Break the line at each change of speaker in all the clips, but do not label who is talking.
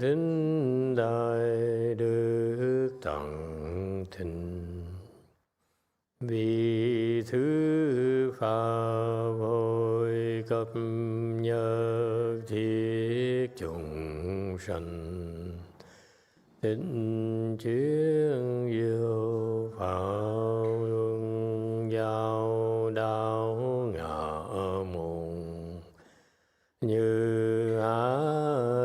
Đến đại đức tặng thịnh, vì thứ pháp hội cập nhật thiết chúng sanh, tịnh chuyên diệu pháp luân giao đạo ngã môn, như á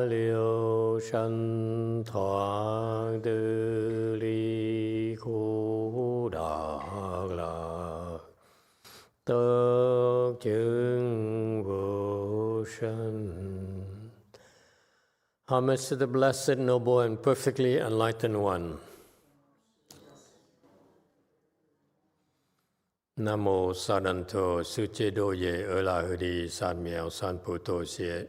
liêu sanh thoát tư ly khu đạo lạc, tất chứng vô sanh. Homage to the Blessed, Noble, and Perfectly Enlightened One. Nam mô Sa Đàn Thọ Sư Chế Đô Ye Ở La Hư Đi San Miao San Pu Tô Xie.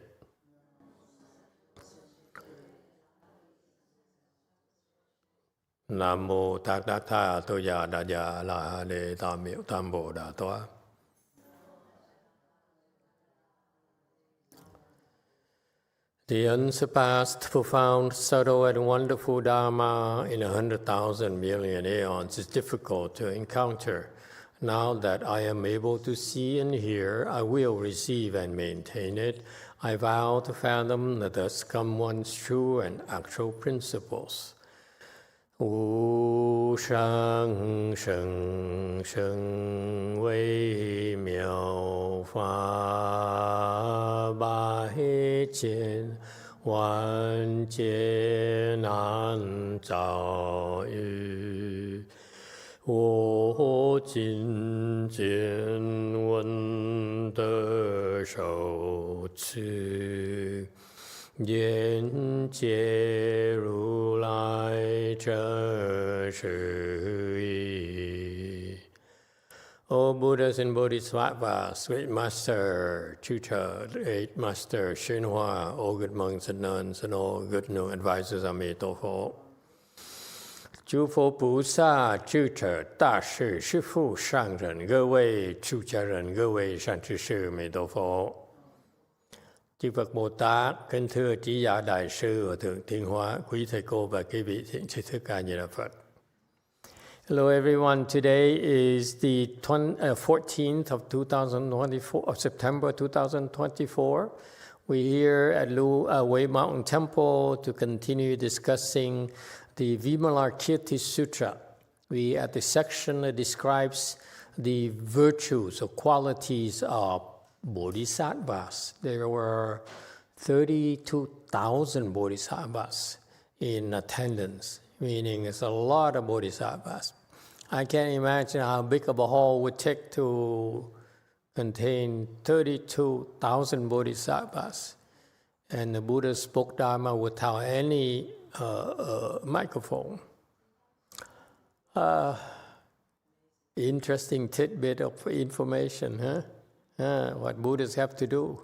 Nam mô Tát Đát Tha Tô Già Đà Già La Ha Đề Tam Miệu Tam Bồ Đà Toa. The unsurpassed, profound, subtle, and wonderful Dharma in 100,000 million aeons is difficult to encounter. Now that I am able to see and hear, I will receive and maintain it. I vow to fathom the thus come one's true and actual principles. Wu shang sheng sheng wei miao fa bai jian wan jie nan zao yu. 我今见闻得受持，愿解如来真实义。O Buddhas and Bodhisattvas, great Master, Tutor, great Master Shenhua, all good monks and nuns, and all good new advisors of Meitofo. 诸佛菩萨、智者、大士、师父、上人，各位出家人，各位善知识，弥陀佛。Chư Phật Bồ Tát, kính thưa trí giả đại sư và thượng thiên hóa, quý thầy cô và quý vị thiện tri thức ca Di Đà Phật. Hello everyone. Today is the 14th of 2024 of September 2024. We're here at Wei Mountain Temple to continue discussing the Vimalakirti Sutra. We at the section that describes the virtues or qualities of bodhisattvas. There were 32,000 bodhisattvas in attendance, meaning it's a lot of bodhisattvas. I can't imagine how big of a hall would take to contain 32,000 bodhisattvas. And the Buddha spoke Dharma without any microphone. Interesting tidbit of information, huh? What Buddhists have to do.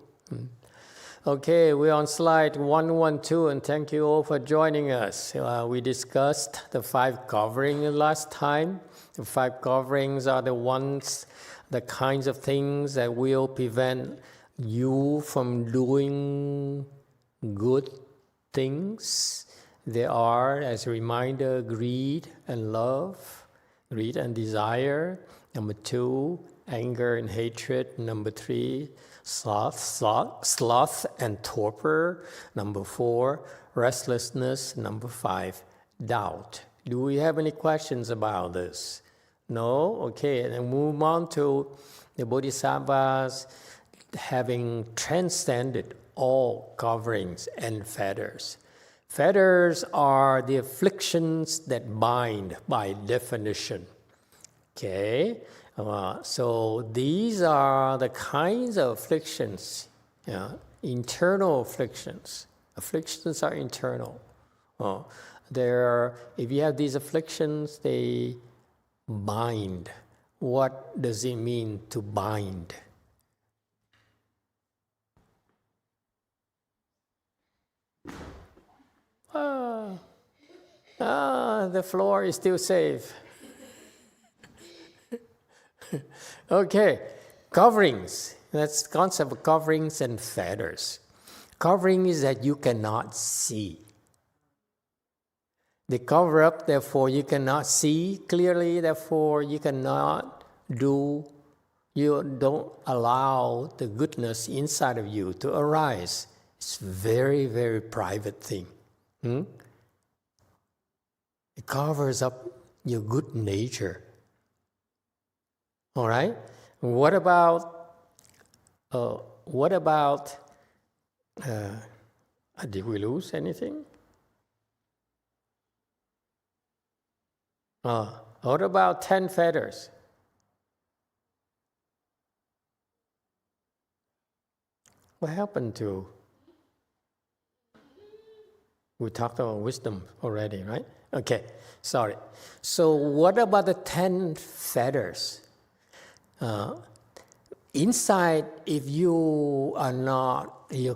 Okay, we're on slide 112, and thank you all for joining us. We discussed the 5 coverings last time. The 5 coverings are the kinds of things that will prevent you from doing good things. They are, as a reminder, greed and love, greed and desire. Number 2, anger and hatred. Number 3, sloth and torpor. Number 4, restlessness. Number 5, doubt. Do we have any questions about this? No? Okay, and then move on to the bodhisattvas having transcended all coverings and fetters. Fetters are the afflictions that bind by definition. Okay? So these are the kinds of afflictions, internal afflictions. Afflictions are internal. If you have these afflictions, they bind. What does it mean to bind? The floor is still safe. Okay, coverings. That's the concept of coverings and fetters. Covering is that you cannot see. They cover up, therefore you cannot see clearly, therefore you cannot do, you don't allow the goodness inside of you to arise. It's very, very private thing. It covers up your good nature. All right? What about, did we lose anything? What about 10 feathers? What happened to? We talked about wisdom already, right? Okay, sorry. So what about the 10 feathers? Inside, if you're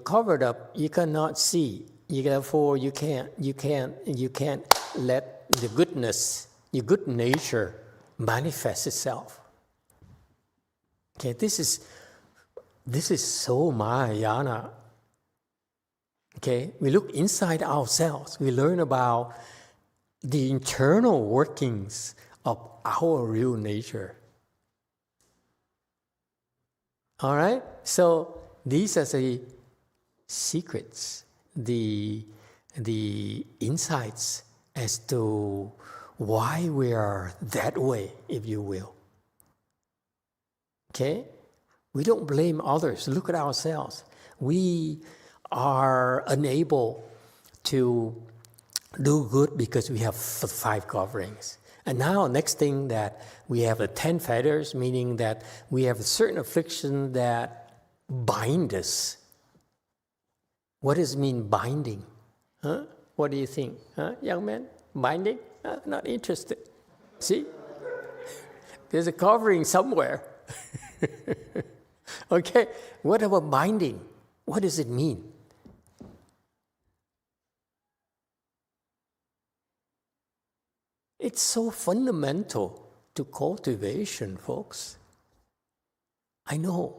covered up, you cannot see. Therefore, you can't let the goodness, your good nature, manifest itself. Okay, this is so Mahayana. Okay, we look inside ourselves. We learn about the internal workings of our real nature. All right? So these are the secrets, the insights as to why we are that way, if you will. Okay? We don't blame others. Look at ourselves. We are unable to do good because we have 5 coverings. And now, next thing that we have the 10 feathers, meaning that we have a certain affliction that bind us. What does it mean, binding? Huh? What do you think? Huh? Young man, binding? Not interested. See? There's a covering somewhere. Okay, what about binding? What does it mean? It's so fundamental to cultivation, folks. I know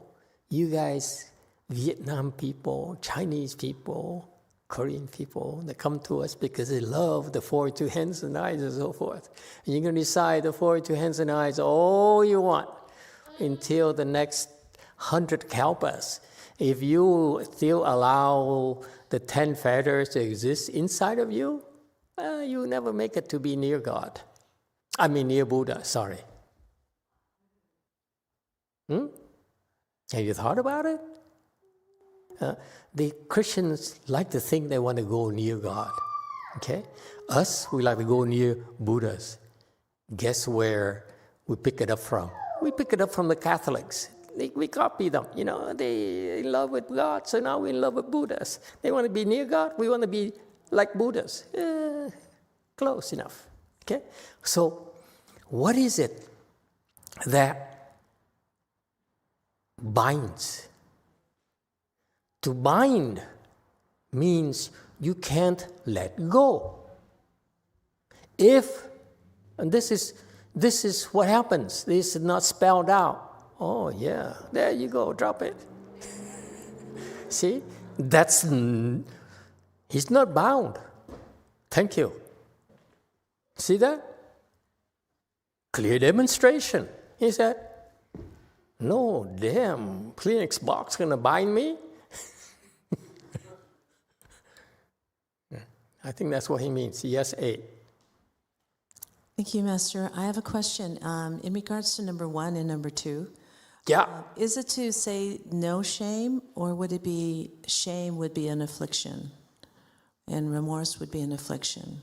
you guys, Vietnam people, Chinese people, Korean people, they come to us because they love the 42 hands and eyes and so forth. And you're going to decide the 42 hands and eyes all you want until the next 100 kalpas. If you still allow the 10 feathers to exist inside of you, you never make it to be near God. I mean near Buddha, sorry. Have you thought about it? The Christians like to think they want to go near God. Okay? Us, we like to go near Buddhas. Guess where we pick it up from? We pick it up from the Catholics. We copy them. You know, they in love with God, so now we're in love with Buddhas. They want to be near God, we want to be like Buddhas. Close enough. Okay? So, what is it that binds? To bind means you can't let go. And this is what happens. This is not spelled out. Oh yeah, there you go, drop it. See, he's not bound. Thank you. See that? Clear demonstration. He said, no damn Kleenex box gonna bind me. I think that's what he means. Yes, 8.
Thank you, Master. I have a question in regards to number 1 and number 2.
Yeah.
Is it to say no shame, or would it be shame would be an affliction and remorse would be an affliction?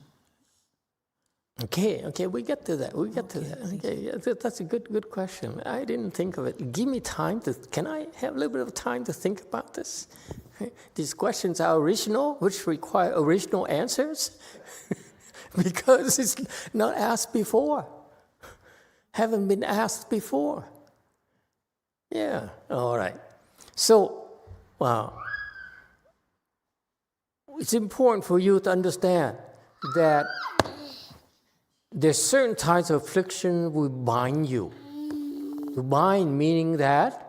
Okay, we get to that. Okay, yeah, that's a good question. I didn't think of it. Give me time can I have a little bit of time to think about this? These questions are original, which require original answers, because it's not asked before. Haven't been asked before. Yeah, all right. So, it's important for you to understand that there's certain types of affliction will bind you. To bind meaning that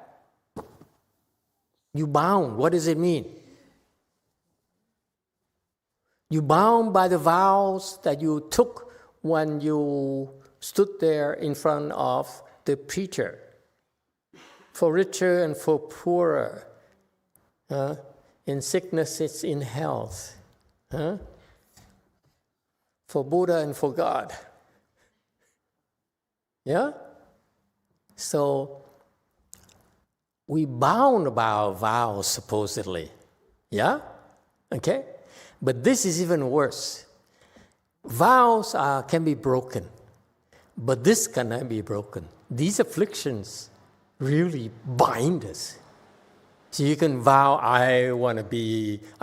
you bound. What does it mean? You're bound by the vows that you took when you stood there in front of the preacher. For richer and for poorer. In sickness, it's in health. For Buddha and for God. Yeah? So, we bound by our vows, supposedly. Yeah? Okay? But this is even worse. Vows can be broken, but this cannot be broken. These afflictions really bind us. So you can vow, I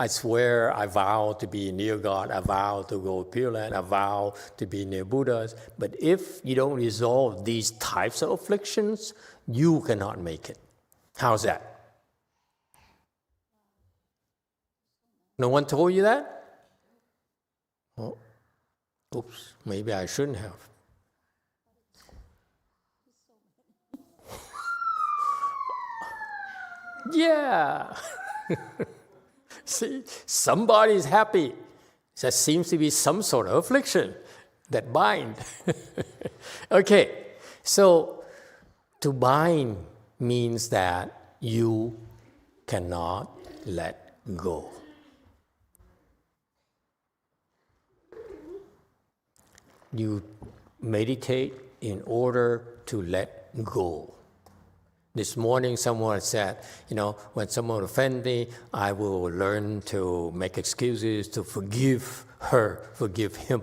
swear, I vow to be near God, I vow to go Pureland, I vow to be near Buddhas. But if you don't resolve these types of afflictions, you cannot make it. How's that? No one told you that? Oh, oops, maybe I shouldn't have. Yeah. See, somebody's happy. There seems to be some sort of affliction that bind. Okay, so to bind means that you cannot let go. You meditate in order to let go. This morning someone said, when someone offends me, I will learn to make excuses to forgive her, forgive him.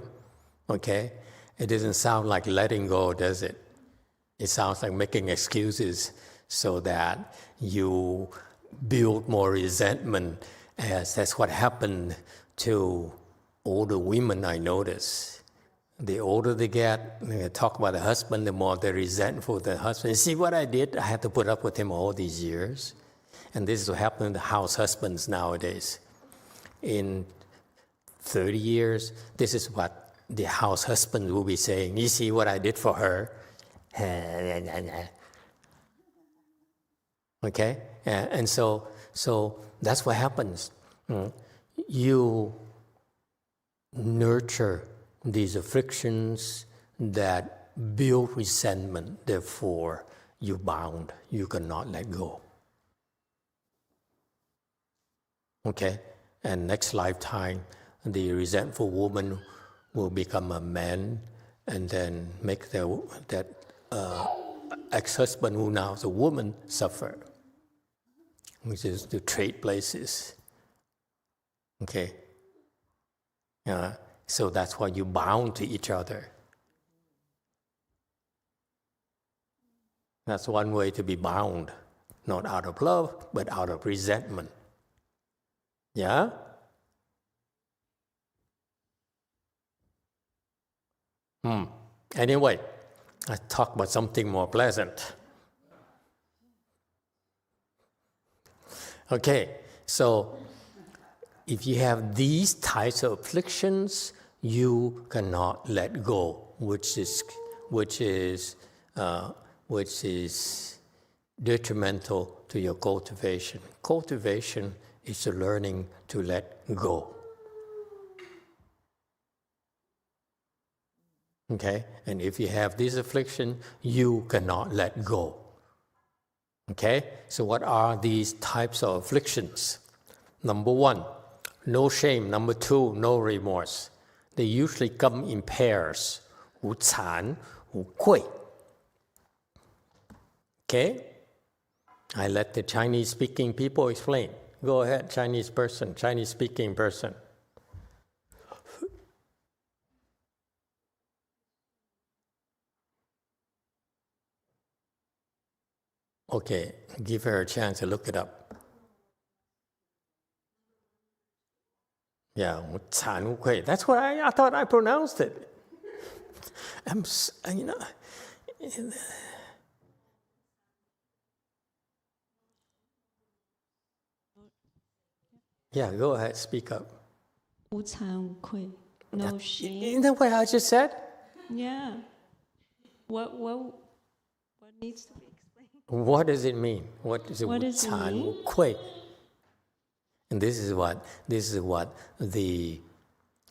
Okay? It doesn't sound like letting go, does it? It sounds like making excuses so that you build more resentment, as that's what happened to older women, I notice. The older they get, they talk about the husband, the more they're resentful of the husband. You see what I did? I had to put up with him all these years. And this is what happened to house husbands nowadays. In 30 years, this is what the house husband will be saying. You see what I did for her? Okay? And so that's what happens. You nurture these afflictions that build resentment, therefore you bound, you cannot let go. Okay? And next lifetime, the resentful woman will become a man and then make that ex-husband who now is a woman suffer, which is to trade places. Okay? So that's why you bound to each other. That's one way to be bound, not out of love, but out of resentment. Yeah? Anyway, let's talk about something more pleasant. Okay, so if you have these types of afflictions, you cannot let go, which is detrimental to your cultivation. Cultivation is the learning to let go. Okay, and if you have this affliction, you cannot let go. Okay, so what are these types of afflictions? Number 1, no shame. Number 2, no remorse. They usually come in pairs. 无惭, 无愧. Okay? I let the Chinese-speaking people explain. Go ahead, Chinese-speaking person. Okay, give her a chance to look it up. Yeah, 无惭无愧. That's what I thought I pronounced it. Yeah, go ahead, speak up.
无惭无愧, no shame.
Isn't that what I just said?
Yeah. What needs to be explained?
What does it mean? What does it mean?
无惭无愧?
And this is what the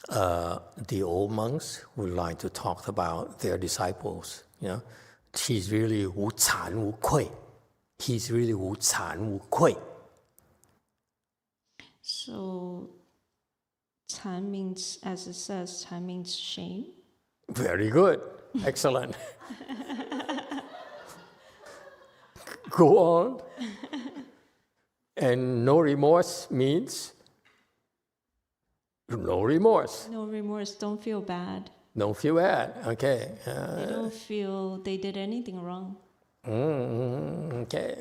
the old monks would like to talk about their disciples. He's really 无惭无愧. He's really 无惭无愧.
So, 惭 means, as it says, 惭 means shame.
Very good. Excellent. Go on. And no remorse means no remorse.
No remorse, don't feel bad.
Don't feel bad. Okay.
They don't feel they did anything wrong.
Okay.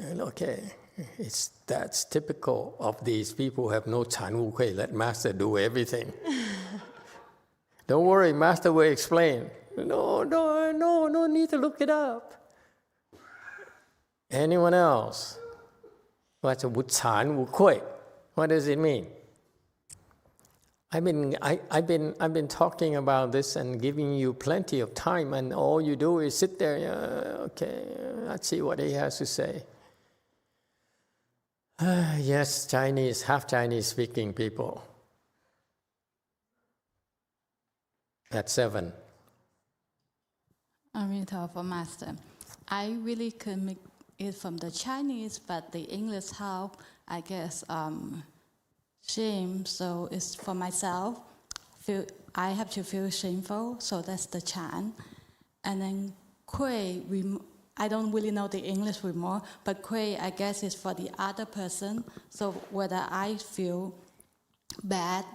That's typical of these people who have no 惭无愧. Let Master do everything. Don't worry, Master will explain. No need to look it up. Anyone else? What's 无惭无愧? What does it mean? I've been talking about this and giving you plenty of time, and all you do is sit there. Okay, let's see what he has to say. Yes, Chinese, half Chinese speaking people. At 7.
Amrita for Master. I really could make it from the Chinese, but the English help, I guess, shame. So it's for myself. I have to feel shameful, so that's the chant. And then kui, I don't really know the English remorse, but kui, I guess, is for the other person. So whether I feel bad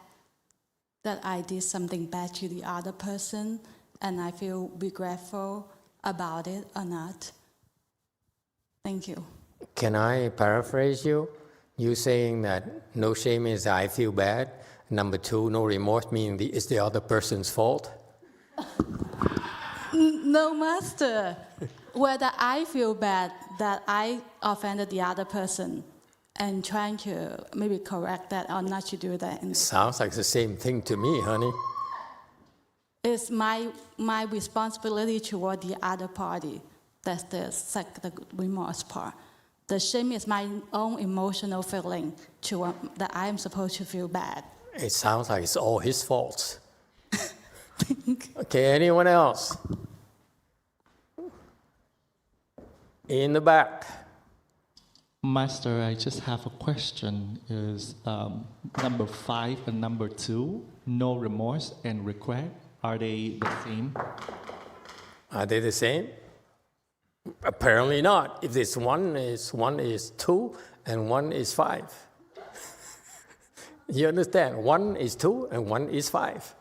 that I did something bad to the other person, and I feel regretful about it or not. Thank you.
Can I paraphrase you? You saying that no shame is I feel bad. Number 2, no remorse means it's the other person's fault.
No, Master. Whether I feel bad that I offended the other person and trying to maybe correct that or not to do that.
Sounds like the same thing to me, honey.
It's my responsibility toward the other party. That's the remorse part. The shame is my own emotional feeling that I am supposed to feel bad.
It sounds like it's all his fault. Okay, anyone else? In the back.
Master, I just have a question. Is number 5 and number 2, no remorse and regret, are they the same?
Are they the same? Apparently not. If this one is 2 and 1 is 5. You understand? 1 is 2 and 1 is 5.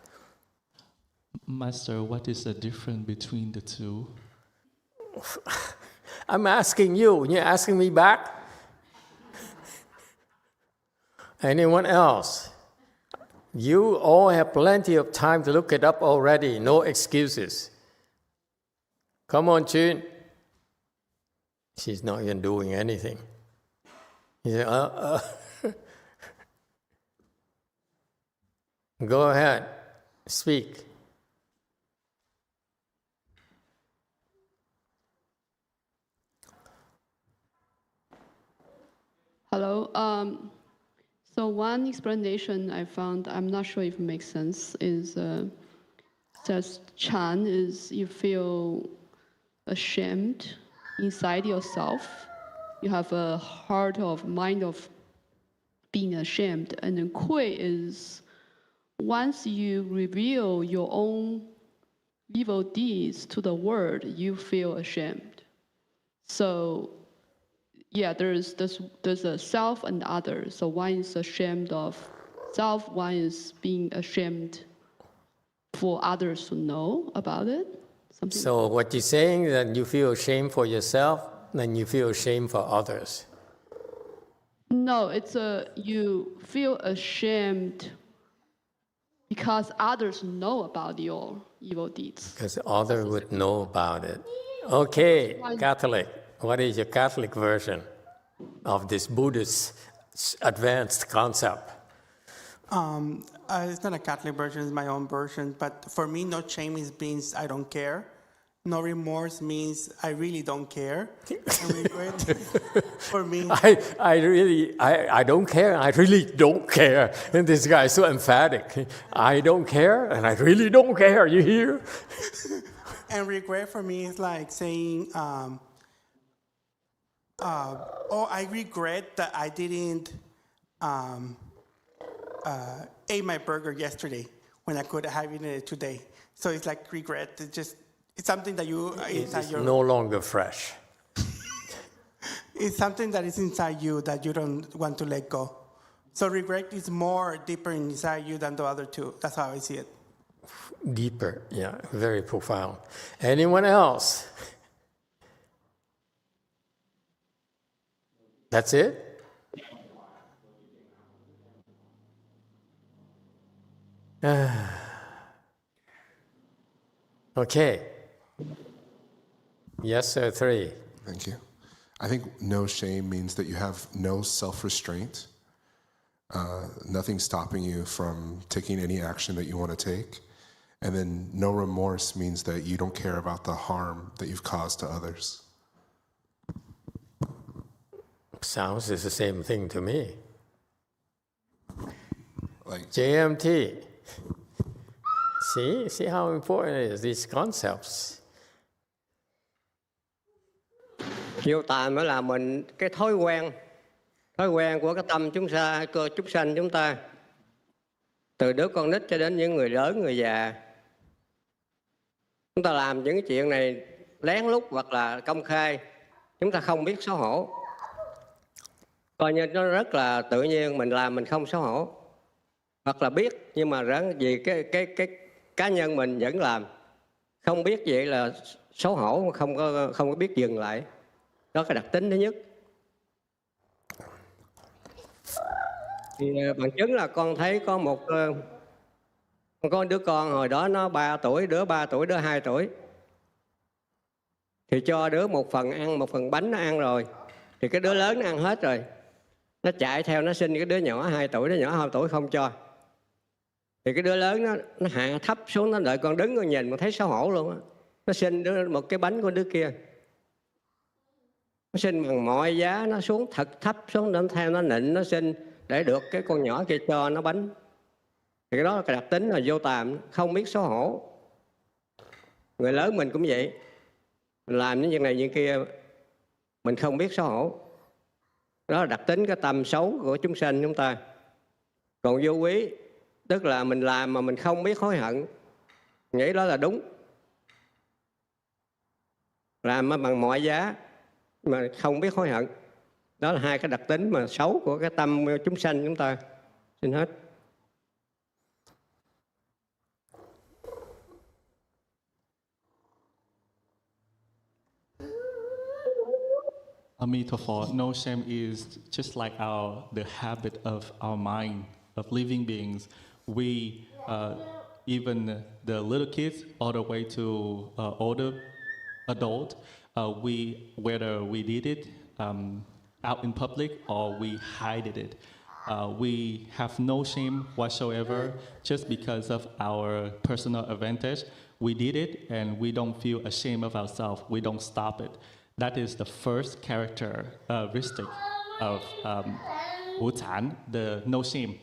Master, what is the difference between the two?
I'm asking you. You're asking me back? Anyone else? You all have plenty of time to look it up already. No excuses. Come on, Chun. She's not even doing anything. He said, Go ahead. Speak.
Hello. So one explanation I found, I'm not sure if it makes sense, is says Chan is you feel ashamed inside yourself. You have a heart of mind of being ashamed. And then Kui is once you reveal your own evil deeds to the world, you feel ashamed. So yeah, there's a self and other. So one is ashamed of self, one is being ashamed for others to know about it. Something
So what you're saying is that you feel shame for yourself, then you feel shame for others.
No, it's you feel ashamed because others know about your evil deeds.
Because others would know about it. Okay, Catholic. What is your Catholic version of this Buddhist advanced concept?
It's not a Catholic version, it's my own version. But for me, no shame means I don't care. no remorse means I really don't care. And regret for me,
I don't care. I really don't care. And this guy is so emphatic. I don't care, and I really don't care. You hear?
and regret for me is like saying, I regret that I didn't ate my burger yesterday when I could have eaten it today. So it's like regret. It's something that
It's no longer fresh.
It's something that is inside you that you don't want to let go. So regret is more deeper inside you than the other two. That's how I see it.
Deeper, yeah, very profound. Anyone else? That's it? Okay. Yes, sir, 3.
Thank you. I think no shame means that you have no self-restraint, nothing stopping you from taking any action that you want to take. And then no remorse means that you don't care about the harm that you've caused to others.
Sounds is the same thing to me.
Like,
JMT. See how important it is, these concepts.
Vô tàm mới là mình cái thói quen của cái tâm chúng sanh chúng ta, từ đứa con nít cho đến những người lớn, người già. Chúng ta làm những cái chuyện này lén lút hoặc là công khai, chúng ta không biết xấu hổ. Coi như nó rất là tự nhiên, mình làm mình không xấu hổ. Hoặc là biết nhưng mà vì cái cá nhân mình vẫn làm. Không biết vậy là xấu hổ, không có biết dừng lại. Đó là cái đặc tính thứ nhất. Thì bằng chứng là con thấy có đứa con hồi đó nó 3 tuổi, đứa 3 tuổi, đứa 2 tuổi. Thì cho đứa một phần ăn, một phần bánh nó ăn rồi. Thì cái đứa lớn nó ăn hết rồi. Nó chạy theo nó xin cái đứa nhỏ 2 tuổi, đứa nhỏ 2 tuổi không cho. Thì cái đứa lớn nó hạ thấp xuống, nó đợi con đứng con nhìn mà thấy xấu hổ luôn á. Nó xin một cái bánh của đứa kia. Nó xin bằng mọi giá, nó xuống thật thấp xuống, nó theo nó nịnh, nó xin để được cái con nhỏ kia cho nó bánh. Thì cái đó là cái đặc tính là vô tàm, không biết xấu hổ. Người lớn mình cũng vậy. Mình làm những việc này việc kia, mình không biết xấu hổ. Đó là đặc tính cái tâm xấu của chúng sanh chúng ta. Còn vô quý, tức là mình làm mà mình không biết hối hận, nghĩ đó là đúng. Làm bằng mọi giá mà không biết hối hận. Đó là hai cái đặc tính mà xấu của cái tâm chúng sanh chúng ta. Xin hết.
Amitabha, no shame is just like the habit of our mind, of living beings. We, even the little kids, all the way to older adult, whether we did it out in public or we hide it, we have no shame whatsoever just because of our personal advantage. We did it and we don't feel ashamed of ourselves. We don't stop it. That is the first characteristic of Bhutan, the no shame.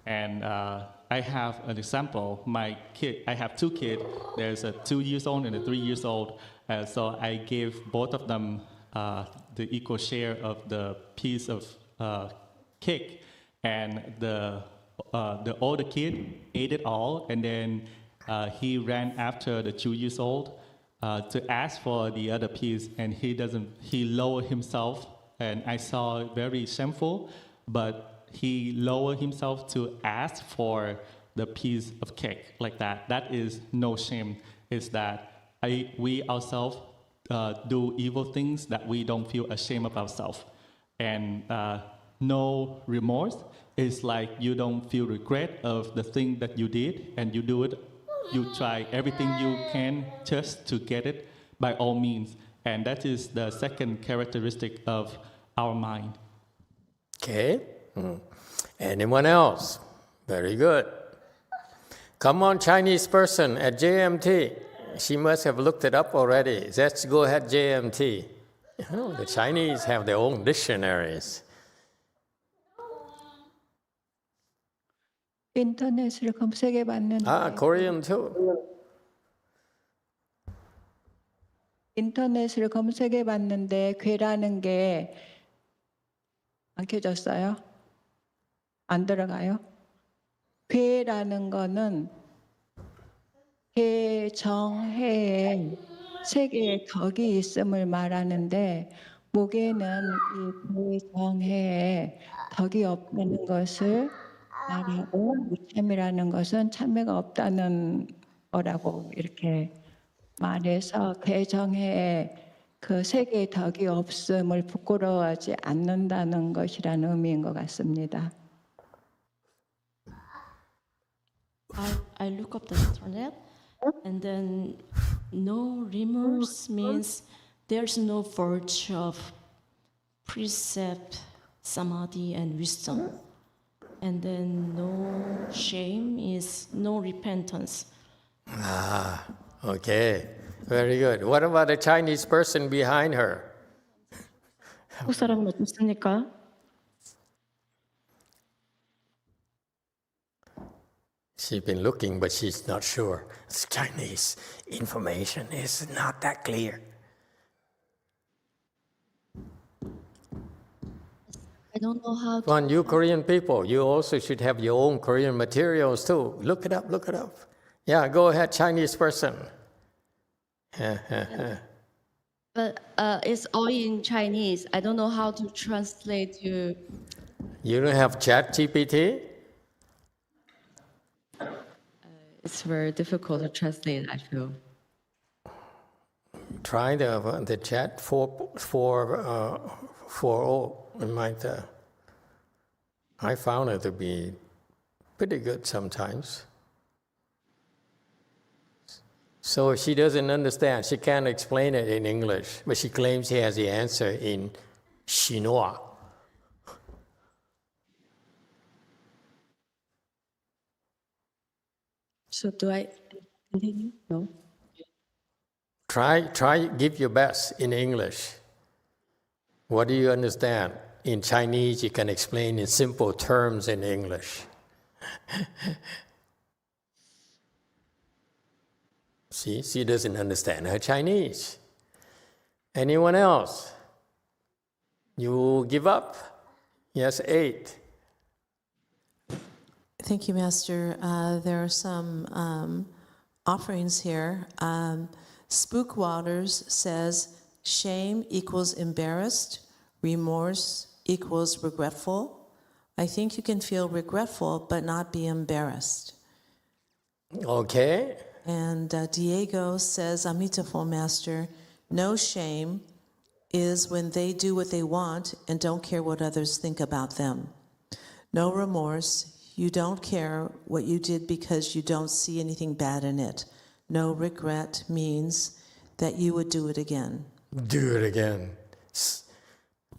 And I have an example. I have 2 kids. There's a 2 years old and a 3 years old. So I gave both of them the equal share of the piece of cake. And the older kid ate it all, and then he ran after the 2 years old to ask for the other piece, and he lowered himself, and I saw very shameful, but he lowered himself to ask for the piece of cake like that. That is no shame. Is that we ourselves do evil things that we don't feel ashamed of ourselves. And no remorse is like you don't feel regret of the thing that you did, and you do it. You try everything you can just to get it by all means. And that is the second characteristic of our mind.
Okay. Anyone else? Very good. Come on, Chinese person at JMT. She must have looked it up already. Let's go ahead, JMT. The Chinese have their own dictionaries.
인터넷을 검색해 봤는데
Korean too.
인터넷을 검색해 봤는데 괴라는 게 안 켜졌어요? 안 들어가요? 괴라는 거는 개정해에 세 개의 덕이 있음을 말하는데 목에는 이 개정해에 덕이 없다는 것을 말하고 무참이라는 것은 참회가 없다는 거라고 이렇게 말해서 개정해에 그 세 개의 덕이 없음을 부끄러워하지 않는다는 것이라는 의미인 것 같습니다.
I look up the internet, and then no remorse means there's no virtue of precept, samadhi, and wisdom. And then no shame is no repentance.
Okay. Very good. What about the Chinese person behind her?
한국 사람은 어떻습니까?
She's been looking, but she's not sure. It's Chinese information is not that clear.
I don't know how to.
Come on, you Korean people, you also should have your own Korean materials too. Look it up, look it up. Yeah, go ahead, Chinese person.
But it's all in Chinese. I don't know how to translate to.
You don't have ChatGPT?
It's very difficult to translate, I feel.
Try the chat 4.0. It might. I found it to be pretty good sometimes. So she doesn't understand. She can't explain it in English, but she claims she has the answer in Chinois.
So do I continue? No.
Try, give your best in English. What do you understand? In Chinese, you can explain in simple terms in English. See, she doesn't understand her Chinese. Anyone else? You give up? Yes, 8.
Thank you, Master. There are some offerings here. Spook Waters says, shame equals embarrassed, remorse equals regretful. I think you can feel regretful but not be embarrassed.
Okay.
And Diego says, Amitabha, Master, no shame is when they do what they want and don't care what others think about them. No remorse, you don't care what you did because you don't see anything bad in it. No regret means that you would do it again.
Do it again.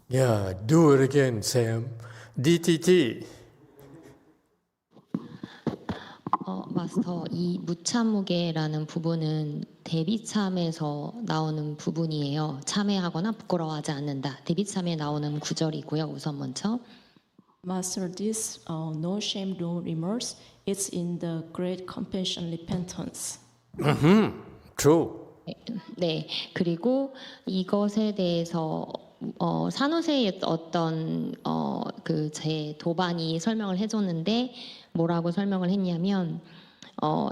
Yeah, do it again, Sam. DTT.
마스터, 이 무참무게라는 부분은 대비참에서 나오는 부분이에요. 참회하거나 부끄러워하지 않는다. 대비참에 나오는 구절이고요. 우선 먼저.
Master, this no shame, no remorse, it's in the great compassion repentance.
True.
네, 그리고 이것에 대해서 산호세의 어떤 그 제 도반이 설명을 해줬는데 뭐라고 설명을 했냐면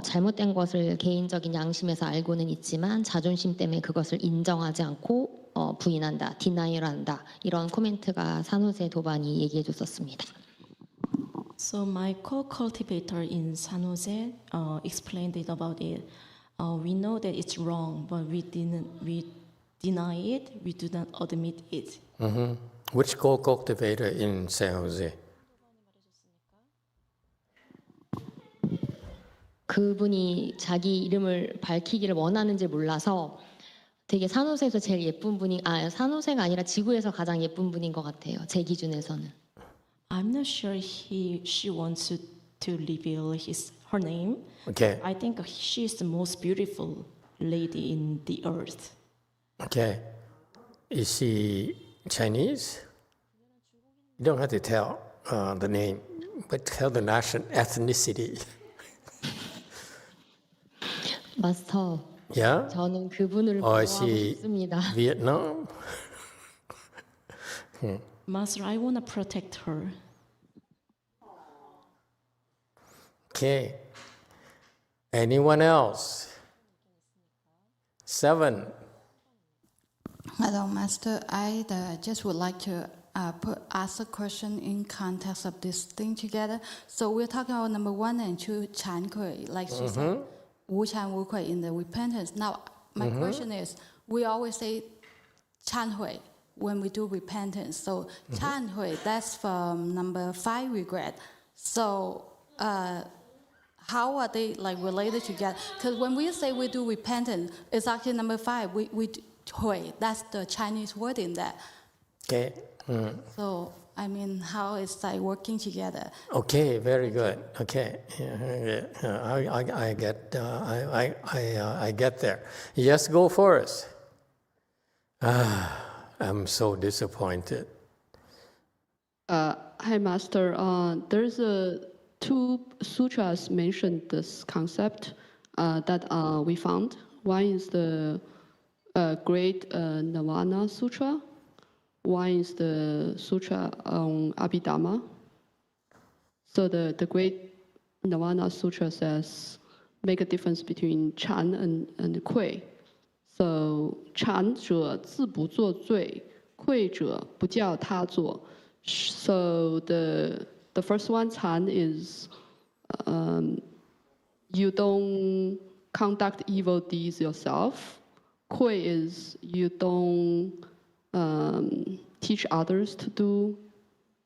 잘못된 것을 개인적인 양심에서 알고는 있지만 자존심 때문에 그것을 인정하지 않고 부인한다, 디나이얼한다 이런 코멘트가 산호세 도반이 얘기해줬었습니다.
So my co-cultivator in San Jose explained it about it. We know that it's wrong, but we deny it. We do not admit it.
Which co-cultivator in San Jose?
그분이 자기 이름을 밝히기를 원하는지 몰라서 되게 산호세에서 제일 예쁜 분이 산호세가 아니라 지구에서 가장 예쁜 분인 것 같아요. 제 기준에서는.
I'm not sure she wants to reveal her name.
Okay.
I think she is the most beautiful. lady in the earth.
Okay. Is she Chinese? You don't have to tell the name, but tell the national ethnicity.
마스터,
Yeah?
저는 그분을
Or
보호하고
is she
싶습니다.
Vietnam?
Master, I want to protect her.
Okay. Anyone else? 7.
Hello, Master. I just would like to ask a question in context of this thing together. So we're talking about number 1 and 2, Chan Kui, like she said, Wu Chan Wu Kui in the repentance. Now, my question is, we always say Chan Hui when we do repentance. So Chan Hui, that's from number 5, regret. So how are they like related together? Because when we say we do repentance, it's actually number 5. We Hui, that's the Chinese word in that.
Okay.
So I mean, how is like working together?
Okay, very good. Okay, I get I get there. Yes, go for it. I'm so disappointed.
Hi, Master. There's 2 sutras mentioned this concept that we found. One is the Great Nirvana Sutra. One is the Sutra on Abhidhamma. So the Great Nirvana Sutra says, make a difference between Chan and Kui. So Chan 者自不作罪, Kui 者不叫他做. So the first one, Chan, is you don't conduct evil deeds yourself. Kui is you don't teach others to do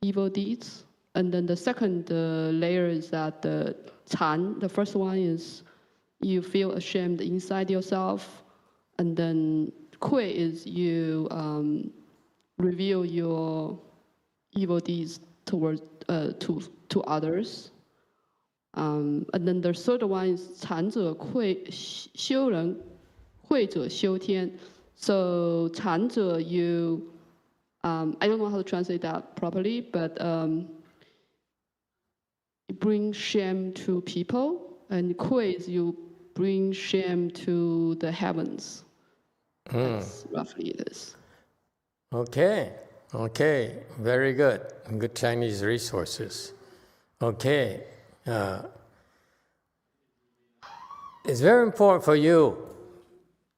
evil deeds. And then the second layer is that the Chan, the first one is you feel ashamed inside yourself. And then Kui is you reveal your evil deeds towards to others. And then the third one is 禅者愧修人，慧者修天. So 禅者 you I don't know how to translate that properly, but you bring shame to people, and 愧 is you bring shame to the heavens. That's roughly it is.
Okay, very good. Good Chinese resources. Okay. It's very important for you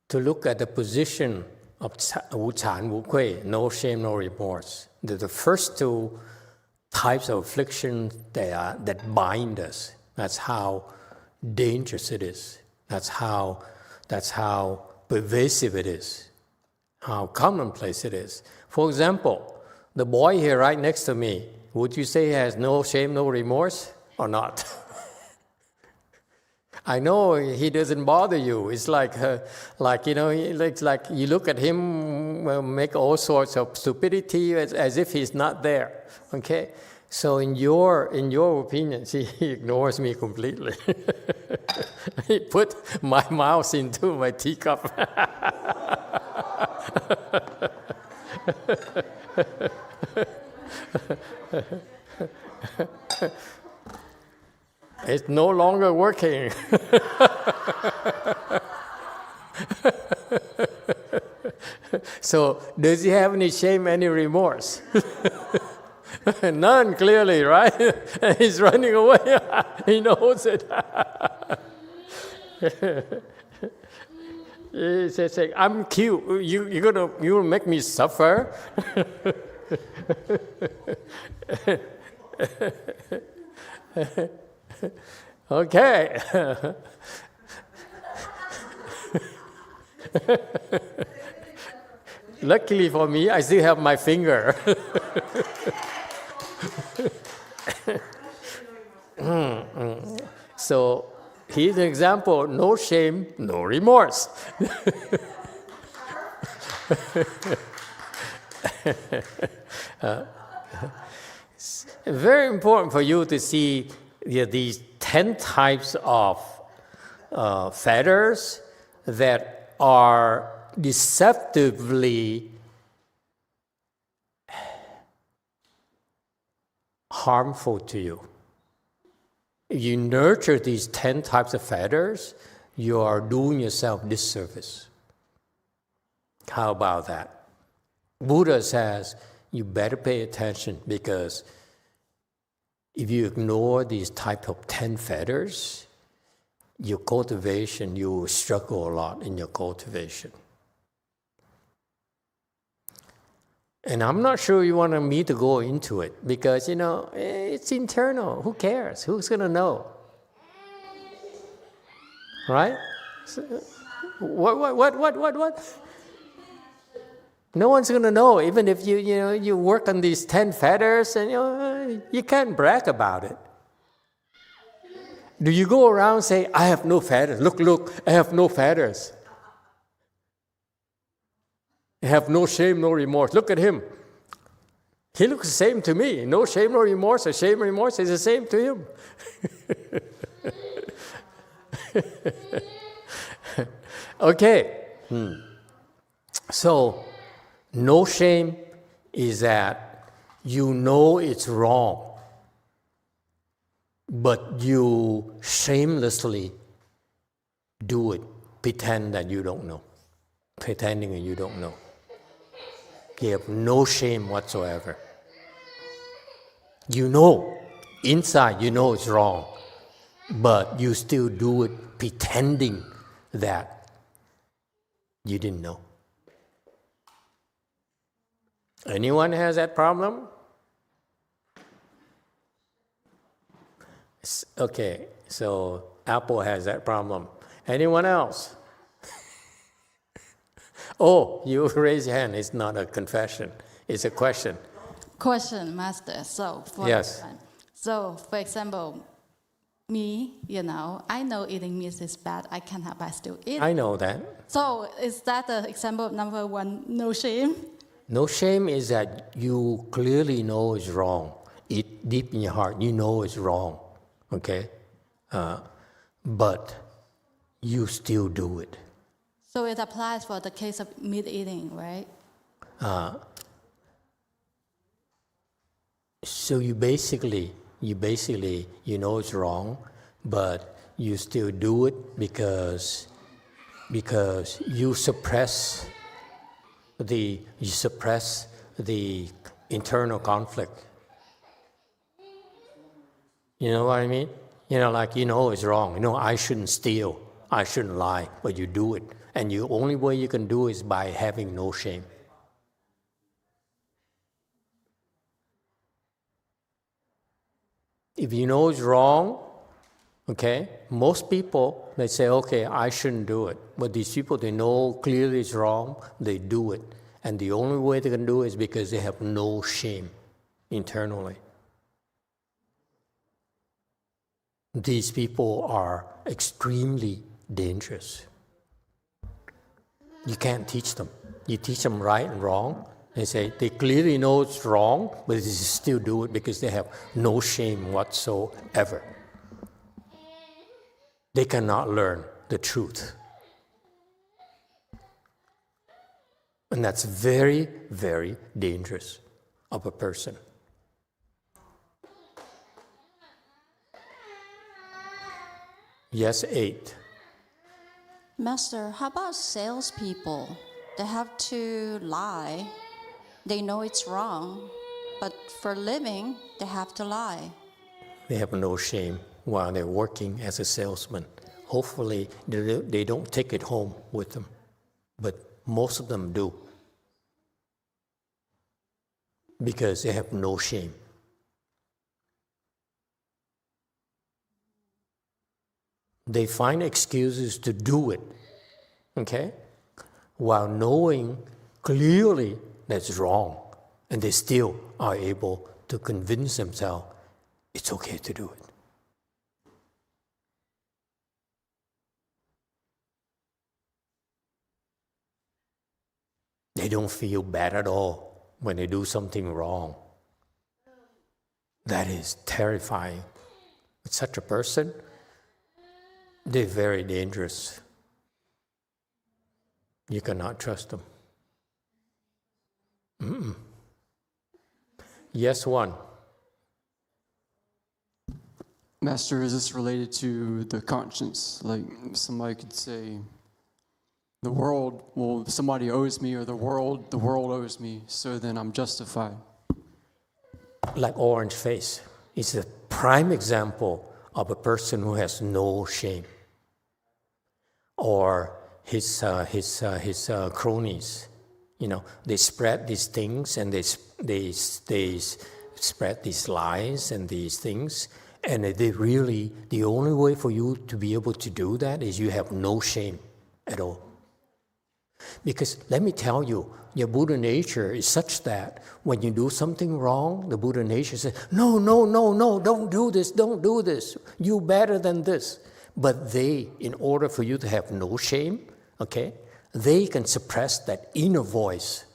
to look at the position of Wu Chan, Wu Kui, no shame, no remorse. The first 2 types of affliction that bind us. That's how dangerous it is. That's how pervasive it is. How commonplace it is. For example, the boy here right next to me, would you say he has no shame, no remorse, or not? I know he doesn't bother you. It's like it's like you look at him make all sorts of stupidity as if he's not there. Okay, so in your opinion, see, he ignores me completely. He put my mouse into my teacup. It's no longer working. So, does he have any shame, any remorse? None, clearly, right? He's running away. He knows it. He says, "I'm cute. You will make me suffer." Okay. Luckily for me, I still have my finger. So here's an example: no shame, no remorse. Very important for you to see these 10 types of fetters that are deceptively harmful to you. If you nurture these 10 types of feathers, you are doing yourself disservice. How about that? Buddha says you better pay attention, because if you ignore these type of 10 feathers, your cultivation, you will struggle a lot in your cultivation. And I'm not sure you want me to go into it, because, it's internal. Who cares? Who's going to know? Right? So, what? No one's going to know, even if you work on these 10 feathers, and you can't brag about it. Do you go around and say, I have no feathers? Look, I have no feathers. I have no shame, no remorse. Look at him. He looks the same to me. No shame, no remorse. A shame, remorse is the same to him. Okay. So, no shame is that you know it's wrong, but you shamelessly do it, pretending that you don't know. You have no shame whatsoever. Inside you know it's wrong, but you still do it pretending that you didn't know. Anyone has that problem? Okay, so Apple has that problem. Anyone else? Oh, you raise your hand. It's not a confession. It's a question.
Question, Master.
Yes.
So, for example, me, I know eating meat is bad. I can't help but still eat.
I know that.
So, is that the example of number one, no shame?
No shame is that you clearly know it's wrong. Deep in your heart, you know it's wrong. Okay? But you still do it.
So it applies for the case of meat eating, right?
So you basically know it's wrong, but you still do it because you suppress the internal conflict. You know what I mean? It's wrong. I shouldn't steal. I shouldn't lie, but you do it. And the only way you can do it is by having no shame. If you know it's wrong, okay, most people, they say, okay, I shouldn't do it. But these people, they know clearly it's wrong, they do it. And the only way they can do it is because they have no shame internally. These people are extremely dangerous. You can't teach them. You teach them right and wrong. They clearly know it's wrong, but they still do it because they have no shame whatsoever. They cannot learn the truth. And that's very, very dangerous of a person. Yes, 8.
Master, how about salespeople? They have to lie. They know it's wrong, but for a living, they have to lie.
They have no shame while they're working as a salesman. Hopefully, they don't take it home with them, but most of them do because they have no shame. They find excuses to do it, okay? While knowing clearly that's wrong, and they still are able to convince themselves it's okay to do it. They don't feel bad at all when they do something wrong. That is terrifying. With such a person, they're very dangerous. You cannot trust them. Mm-mm. Yes, one.
Master, is this related to the conscience? Like somebody could say, the world, well, somebody owes me, or the world owes me, so then I'm justified.
Like orange face. It's a prime example of a person who has no shame. Or his cronies, they spread these things and they spread these lies and these things. And the only way for you to be able to do that is you have no shame at all. Because let me tell you, your Buddha nature is such that when you do something wrong, the Buddha nature says, no, don't do this, you better than this. But they, in order for you to have no shame, okay, they can suppress that inner voice.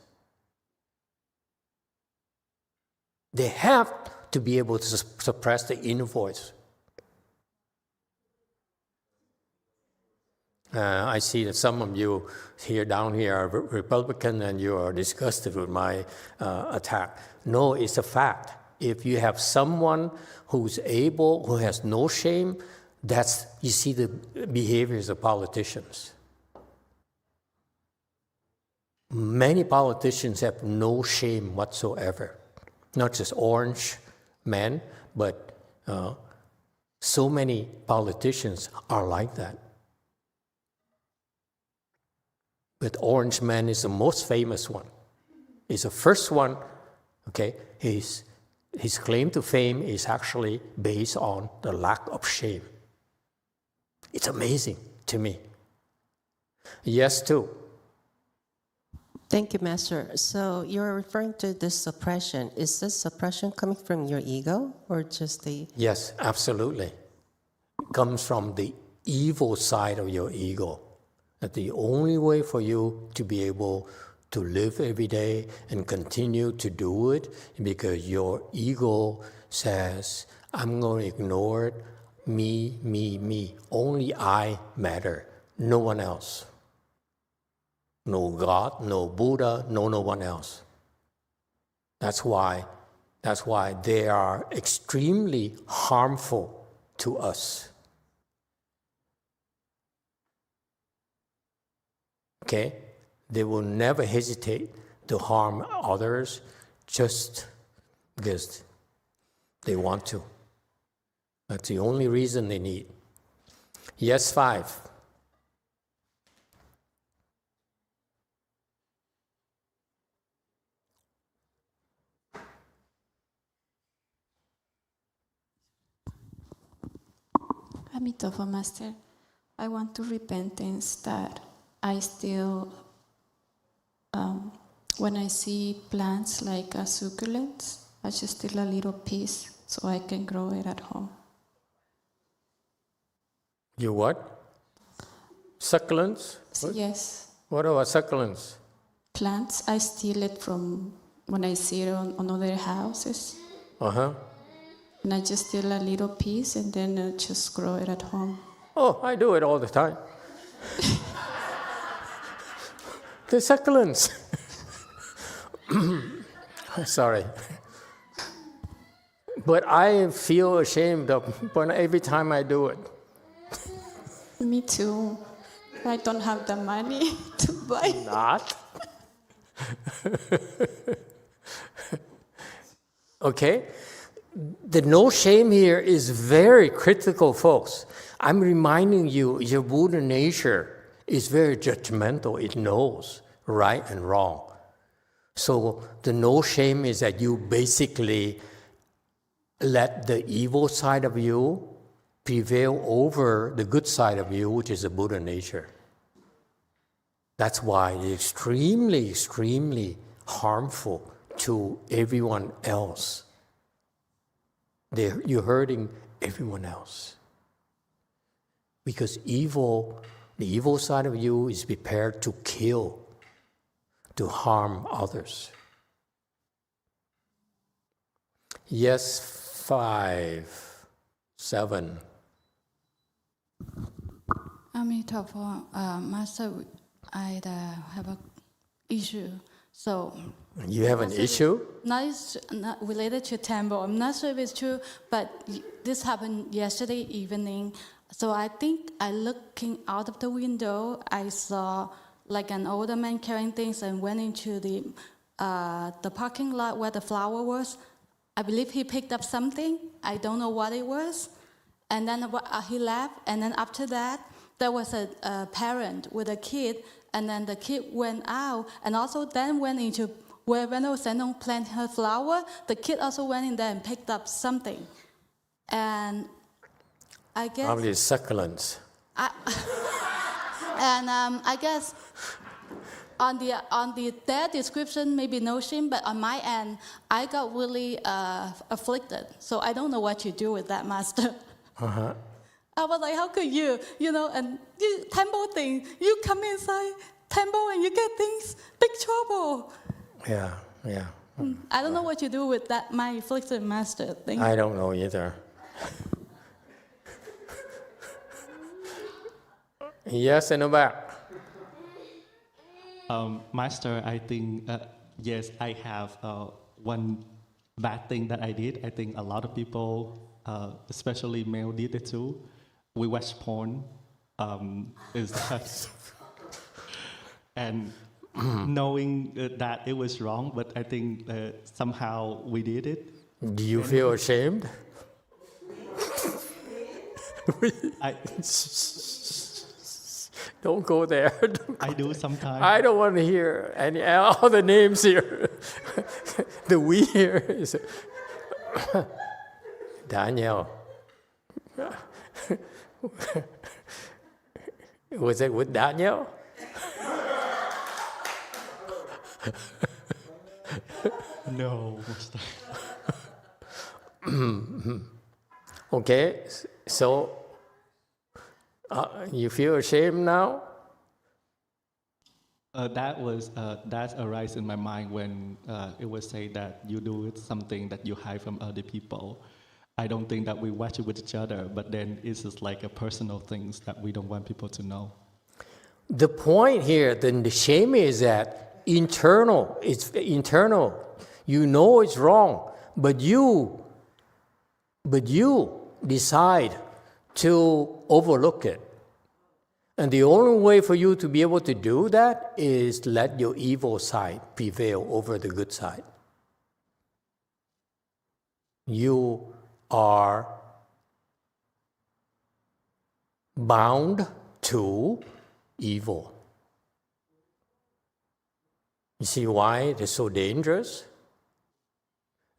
They have to be able to suppress the inner voice. I see that some of you down here are Republican and you are disgusted with my attack. No, it's a fact. If you have someone who has no shame, you see the behaviors of politicians. Many politicians have no shame whatsoever. Not just orange men, but so many politicians are like that. But Orange Man is the most famous one. He's the first one, okay? His claim to fame is actually based on the lack of shame. It's amazing to me. Yes, too.
Thank you, Master. So you're referring to this suppression. Is this suppression coming from your ego or just the...
Yes, absolutely. It comes from the evil side of your ego. That the only way for you to be able to live every day and continue to do it because your ego says, I'm going to ignore it, me. Only I matter, no one else. No God, no Buddha, no one else. That's why they are extremely harmful to us. Okay? They will never hesitate to harm others just because they want to. That's the only reason they need. Yes, 5.
Amitabha Master, I want to repentance that I still, when I see plants like succulents, I just steal a little piece so I can grow it at home.
You what? Succulents? What?
Yes.
What about succulents?
Plants, I steal it from when I see it on other houses.
Uh-huh.
And I just steal a little piece and then just grow it at home.
Oh, I do it all the time. The succulents. Sorry. But I feel ashamed every time I do it.
Me too. I don't have the money to buy.
Not. Okay? The no shame here is very critical, folks. I'm reminding you, your Buddha nature is very judgmental. It knows right and wrong. So the no shame is that you basically let the evil side of you prevail over the good side of you, which is the Buddha nature. That's why it's extremely, extremely harmful to everyone else. You're hurting everyone else. Because the evil side of you is prepared to kill, to harm others. Yes, 5, 7.
Amitabha, Master, I have an issue. So
You have an issue?
not related to temple. I'm not sure if it's true, but this happened yesterday evening. So I think I looking out of the window, I saw like an older man carrying things and went into the parking lot where the flower was. I believe he picked up something. I don't know what it was. And then he left. And then after that, there was a parent with a kid. And then the kid went out and also then went into where Venerable Sendong planted her flower. The kid also went in there and picked up something. And I guess...
Probably succulents.
I guess on their description, maybe no shame, but on my end, I got really afflicted. So I don't know what to do with that, Master.
Uh-huh.
I was like, how could you, and you, temple thing, you come inside temple and you get things, big trouble.
Yeah.
I don't know what to do with that, my afflicted Master thing.
I don't know either. Yes, in the back.
Master, I think, yes, I have one bad thing that I did. I think a lot of people, especially male, did it too. We watch porn. Is that and knowing that it was wrong, but I think somehow we did it.
Do you feel ashamed? Don't go there.
I do sometimes.
I don't want to hear any other names here. The we here is Daniel. Was it with Daniel?
No.
Okay, so you feel ashamed now?
That arises in my mind when it was said that you do something that you hide from other people. I don't think that we watch it with each other, but then it's just like a personal things that we don't want people to know.
The point here, then the shame is that internal. It's internal. You know it's wrong, but you decide to overlook it. And the only way for you to be able to do that is let your evil side prevail over the good side. You are bound to evil. You see why it is so dangerous?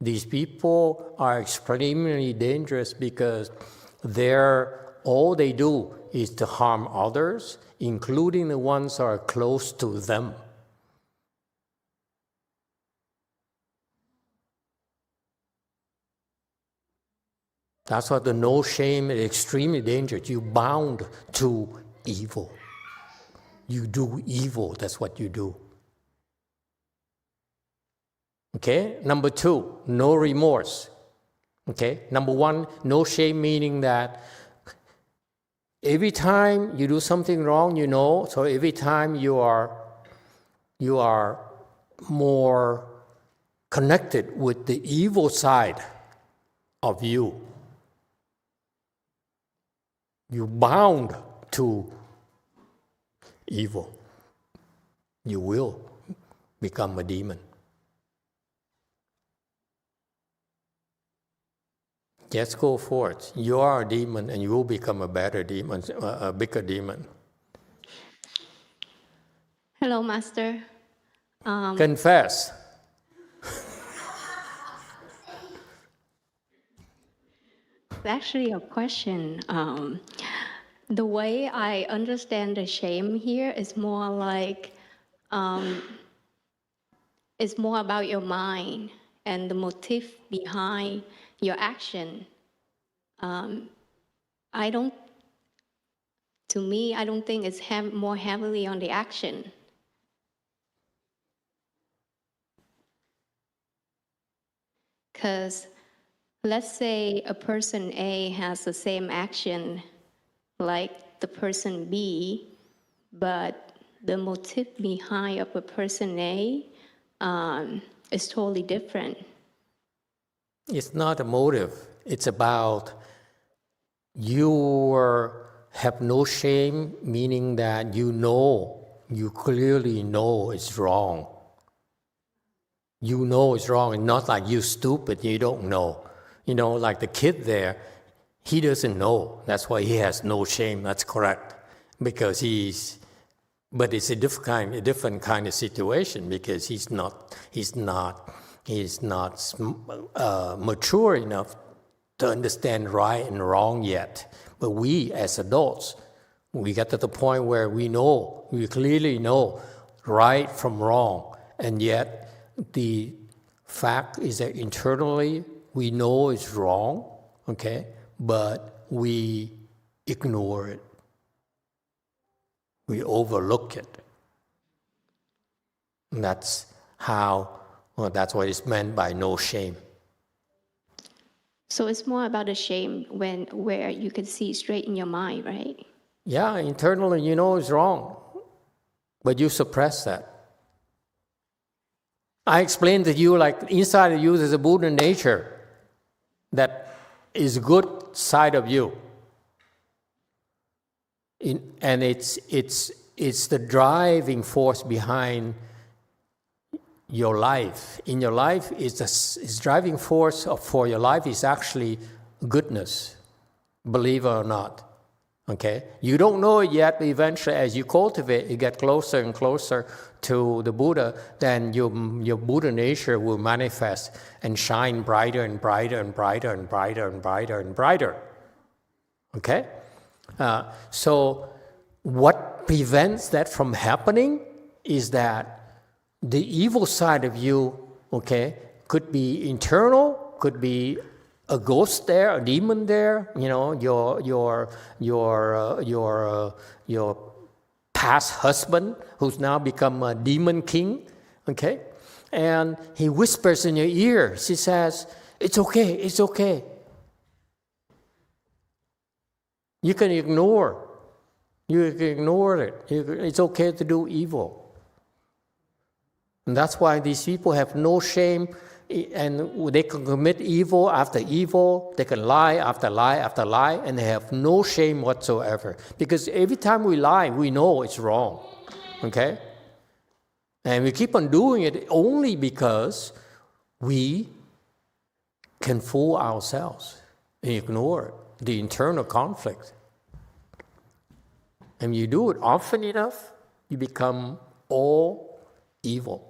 These people are extremely dangerous because all they do is to harm others, including the ones who are close to them. That's why the no shame is extremely dangerous. You're bound to evil. You do evil, that's what you do. Okay, number 2, no remorse. Okay, number 1, no shame, meaning that every time you do something wrong, so every time you are more connected with the evil side of you. You're bound to evil. You will become a demon. Just go forth. You are a demon and you will become a better demon, a bigger demon.
Hello, Master.
Confess.
Actually, a question. The way I understand the shame here is more like it's more about your mind and the motive behind your action. I don't think it's more heavily on the action. Because let's say a person A has the same action like the person B, but the motive behind of a person A is totally different.
It's not a motive. It's about you have no shame, meaning that you clearly know it's wrong. You know it's wrong, and not like you stupid, you don't know. You know, like the kid there, he doesn't know. That's why he has no shame. That's correct. Because but it's a different kind of situation because he's not mature enough to understand right and wrong yet. But we as adults, we get to the point where we clearly know right from wrong, and yet the fact is that internally we know it's wrong, okay, but we ignore it. We overlook it. And that's what is meant by no shame.
So it's more about a shame where you can see straight in your mind, right?
Yeah, internally you know it's wrong, but you suppress that. I explained to you, like inside of you there's a Buddha nature that is good side of you. And it's the driving force behind your life. In your life, it's driving force for your life is actually goodness, believe it or not. Okay, you don't know it yet, but eventually, as you cultivate, you get closer and closer to the Buddha. Then your Buddha nature will manifest and shine brighter and brighter and brighter and brighter and brighter and brighter. Okay. So what prevents that from happening is that the evil side of you, okay, could be internal, could be a ghost there, a demon there, you know, your past husband who's now become a demon king, okay, and he whispers in your ear. She says, "It's okay, it's okay." You can ignore it. It's okay to do evil. And that's why these people have no shame, and they can commit evil after evil. They can lie after lie after lie, and they have no shame whatsoever. Because every time we lie, we know it's wrong. Okay? And we keep on doing it only because we can fool ourselves and ignore the internal conflict. And you do it often enough, you become all evil.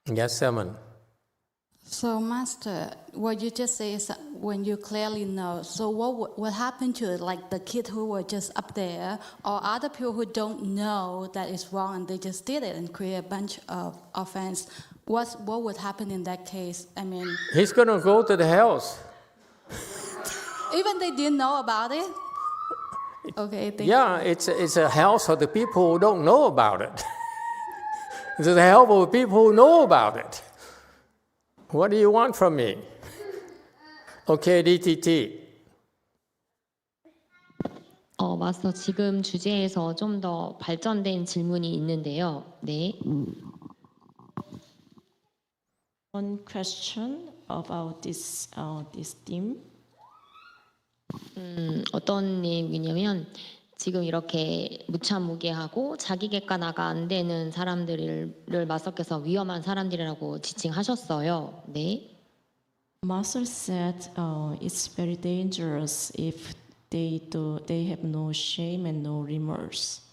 Yes, Simon.
So, Master, what you just say is when you clearly know. So, what happened to like the kid who were just up there, or other people who don't know that it's wrong and they just did it and create a bunch of offense? What would happen in that case? I mean,
he's gonna go to the hells.
Even they didn't know about it. Okay.
It's a hell for the people who don't know about it. It's a hell for the people who know about it. What do you want from me? Okay, DTT.
마스터 지금 주제에서 좀 더 발전된 질문이 있는데요. 네.
One question about this theme.
어떤 내용이냐면 지금 이렇게 무참무게하고 자기 객관화가 안 되는 사람들을 마스터께서 위험한 사람들이라고 지칭하셨어요. 네.
Master said it's very dangerous if they have no shame and no remorse.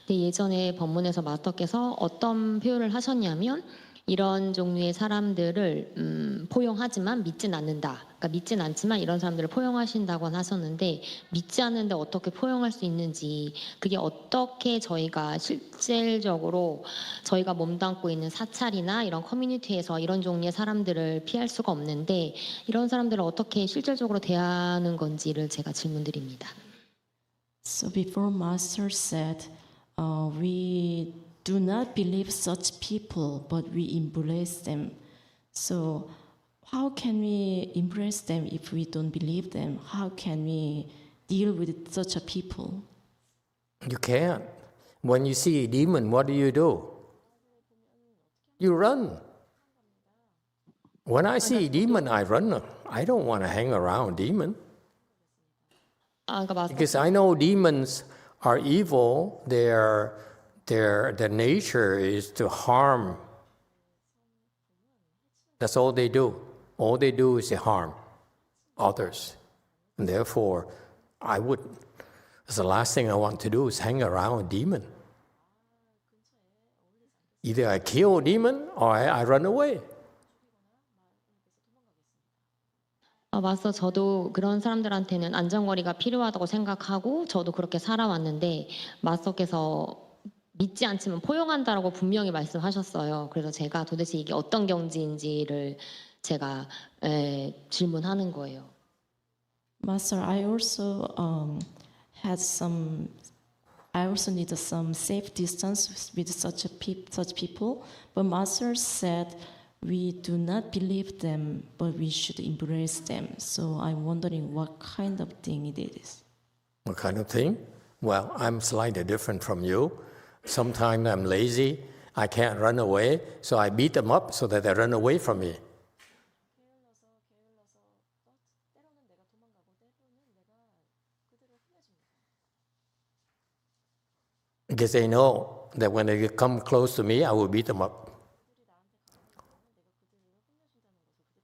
네, 예전에 법문에서 마스터께서 어떤 표현을 하셨냐면 이런 종류의 사람들을 포용하지만 믿진 않는다. 그러니까 믿진 않지만 이런 사람들을 포용하신다고 하셨는데 믿지 않는데 어떻게 포용할 수 있는지 그게 어떻게 저희가 실질적으로 저희가 몸담고 있는 사찰이나 이런 커뮤니티에서 이런 종류의 사람들을 피할 수가 없는데 이런 사람들을 어떻게 실질적으로 대하는 건지를 제가 질문드립니다.
So before Master said, we do not believe such people, but we embrace them. So how can we embrace them if we don't believe them? How can we deal with such a people?
You can't. When you see a demon, what do? You run. When I see a demon, I run. I don't want to hang around demon. Because I know demons are evil. Their nature is to harm. That's all they do. All they do is to harm others. And therefore, that's the last thing I want to do is hang around a demon. Either I kill a demon or I run away.
맞서 저도 그런 사람들한테는 안전거리가 필요하다고 생각하고 저도 그렇게 살아왔는데 마스터께서 믿지 않지만 포용한다라고 분명히 말씀하셨어요. 그래서 제가 도대체 이게 어떤 경지인지를 제가 질문하는 거예요.
Master, I also need some safe distance with such people. But Master said we do not believe them, but we should embrace them. So I'm wondering what kind of thing it is.
What kind of thing? Well, I'm slightly different from you. Sometimes I'm lazy. I can't run away, so I beat them up so that they run away from me. Because they know that when they come close to me, I will beat them up.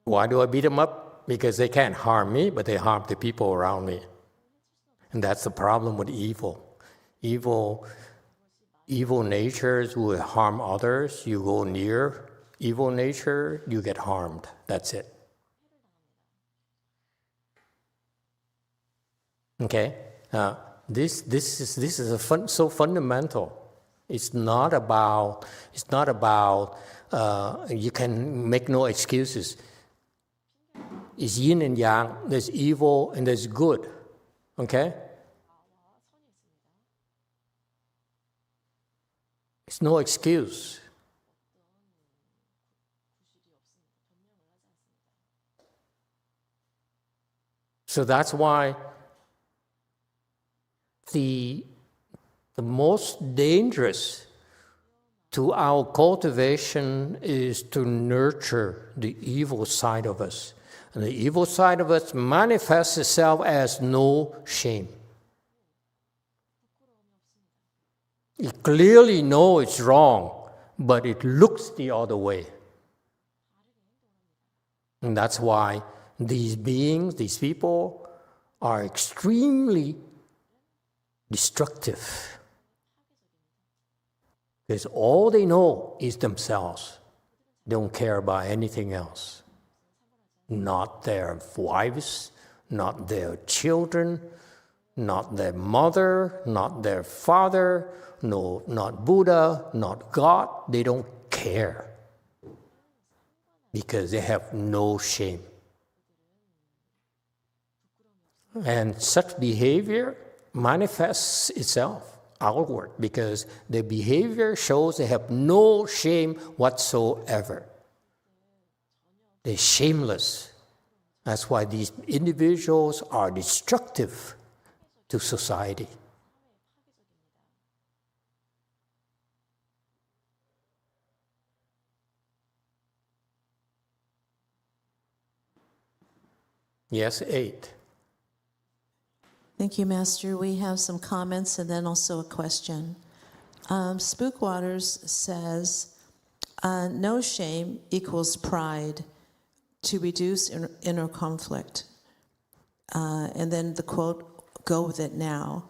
Why do I beat them up? Because they can't harm me, but they harm the people around me. And that's the problem with evil. Evil natures will harm others. You go near evil nature, you get harmed. That's it. Okay? This is so fundamental. It's not about you can make no excuses. It's yin and yang. There's evil and there's good. Okay? It's no excuse. So that's why the most dangerous to our cultivation is to nurture the evil side of us. And the evil side of us manifests itself as no shame. You clearly know it's wrong, but it looks the other way. And that's why these beings, these people, are extremely destructive. Because all they know is themselves. They don't care about anything else. Not their wives, not their children, not their mother, not their father, no, not Buddha, not God. They don't care. Because they have no shame. And such behavior manifests itself outward because their behavior shows they have no shame whatsoever. They're shameless. That's why these individuals are destructive to society. Yes, 8.
Thank you, Master. We have some comments and then also a question. Spookwaters says, no shame equals pride to reduce inner conflict. And then the quote, go with it now.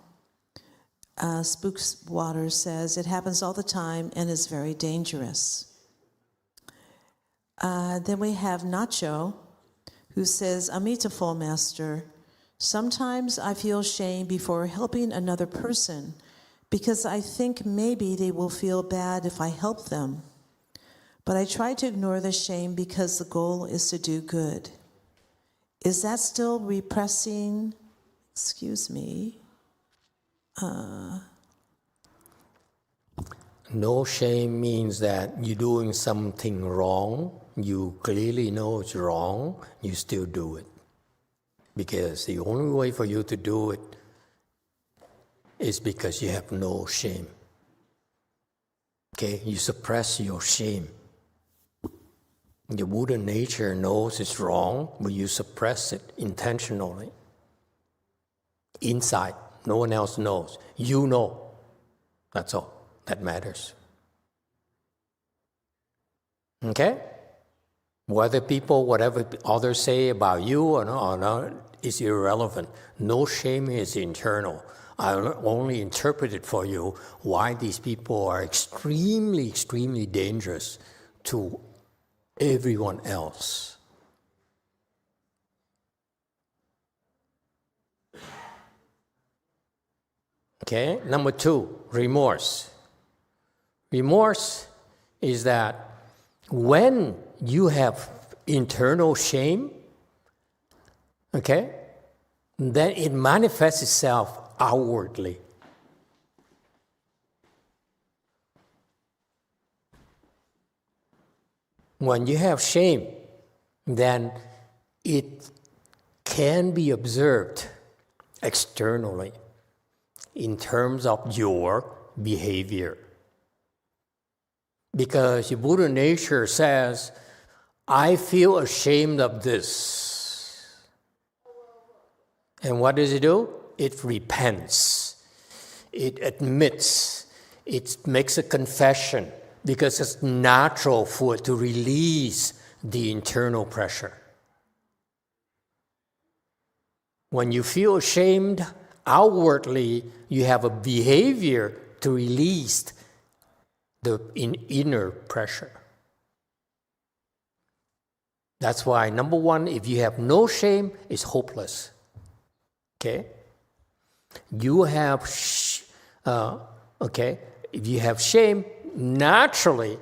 Spookwaters says, it happens all the time and is very dangerous. Then we have Nacho, who says, Amitabha, Master. Sometimes I feel shame before helping another person because I think maybe they will feel bad if I help them. But I try to ignore the shame because the goal is to do good. Is that still repressing? Excuse me.
No shame means that you're doing something wrong. you clearly know it's wrong, you still do it. Because the only way for you to do it is because you have no shame. Okay, you suppress your shame. Your Buddha nature knows it's wrong, but you suppress it intentionally. Inside, no one else knows. You know. That's all that matters. Okay? Whether people, whatever others say about you or not, is irrelevant. No shame is internal. I only interpreted for you why these people are extremely, extremely dangerous to everyone else. Okay, number 2, remorse. Remorse is that when you have internal shame, okay, then it manifests itself outwardly. When you have shame, then it can be observed externally in terms of your behavior. Because your Buddha nature says, I feel ashamed of this. And what does it do? It repents. It admits. It makes a confession because it's natural for it to release the internal pressure. When you feel ashamed, outwardly, you have a behavior to release the inner pressure. That's why, number 1, if you have no shame, it's hopeless. Okay? You have, if you have shame, naturally,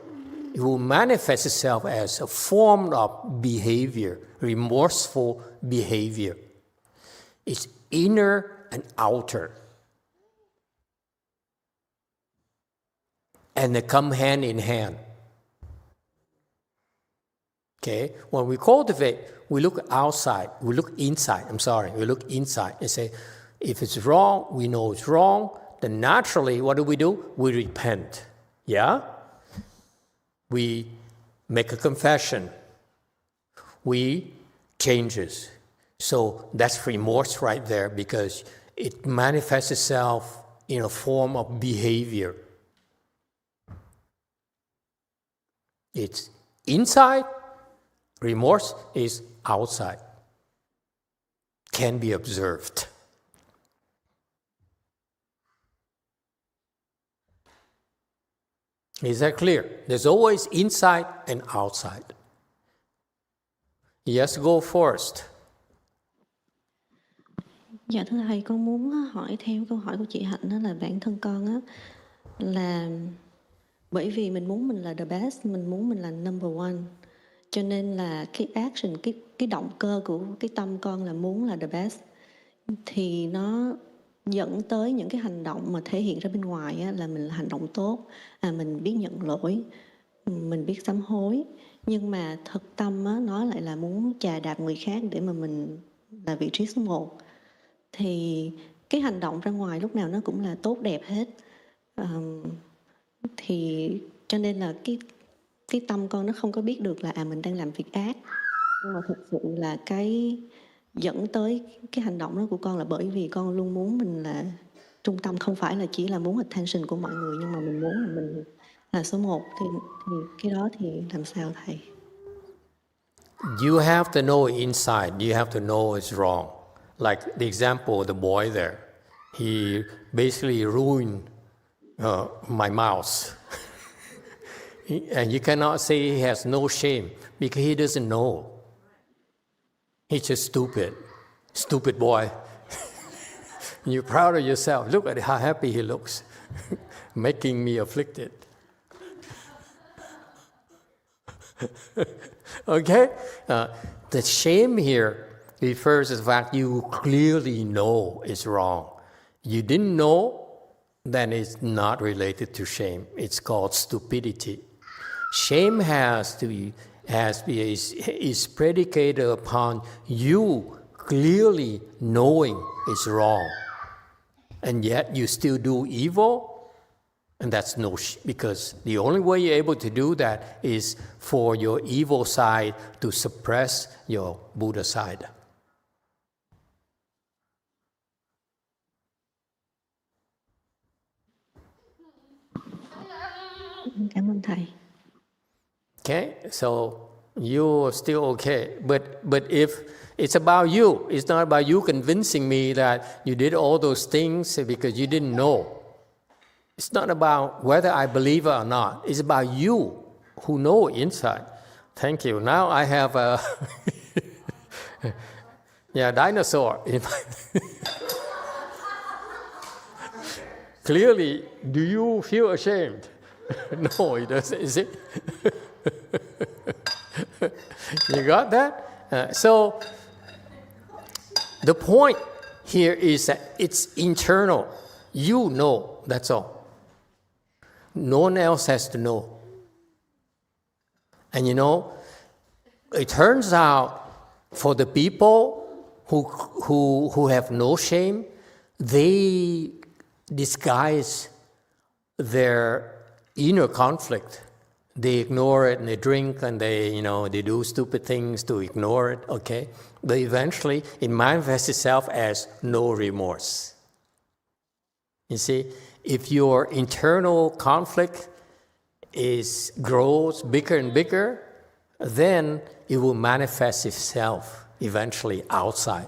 it will manifest itself as a form of behavior, remorseful behavior. It's inner and outer. And they come hand in hand. Okay? When we cultivate, we look outside, we look inside, we look inside and say, if it's wrong, we know it's wrong, then naturally, what do? We repent. Yeah? We make a confession. We changes. So that's remorse right there because it manifests itself in a form of behavior. It's inside, remorse is outside. Can be observed. Is that clear? There's always inside and outside. Yes, go first.
Dạ thưa thầy, con muốn hỏi theo câu hỏi của chị Hạnh, đó là bản thân con á, là bởi vì mình muốn mình là the best, mình muốn mình là number one, cho nên là cái action, cái động cơ của cái tâm con là muốn là the best, thì nó dẫn tới những cái hành động mà thể hiện ra bên ngoài á, là mình là hành động tốt, mình biết nhận lỗi, mình biết sám hối, nhưng mà thực tâm á, nó lại là muốn chà đạp người khác để mà mình là vị trí số 1. Thì cái hành động ra ngoài lúc nào nó cũng là tốt đẹp hết. Thì cho nên là cái tâm con nó không có biết được là mình đang làm việc ác. Nhưng mà thực sự là cái dẫn tới cái hành động đó của con là bởi vì con luôn muốn mình là trung tâm, không phải là chỉ là muốn attention của mọi người, nhưng mà mình muốn là mình là số 1. Thì cái đó thì làm sao thầy?
You have to know inside. You have to know it's wrong. Like the example of the boy there. He basically ruined my mouse. And you cannot say he has no shame because he doesn't know. He's just stupid. Stupid boy. You're proud of yourself. Look at how happy he looks, making me afflicted. Okay? The shame here refers to the fact you clearly know it's wrong. You didn't know, then it's not related to shame. It's called stupidity. Shame has to be is predicated upon you clearly knowing it's wrong, and yet you still do evil, and that's because the only way you're able to do that is for your evil side to suppress your Buddha side.
Cảm ơn thầy.
Okay, so you're still okay, but if it's about you, it's not about you convincing me that you did all those things because you didn't know. It's not about whether I believe it or not. It's about you who know inside. Thank you. Now I have a dinosaur in my Clearly, do you feel ashamed? No, he doesn't, is it? You got that? So the point here is that it's internal. You know, that's all. No one else has to know. And it turns out for the people who have no shame, they disguise their inner conflict. They ignore it and they drink and they do stupid things to ignore it, okay? But eventually it manifests itself as no remorse. You see, if your internal conflict grows bigger and bigger, then it will manifest itself eventually outside.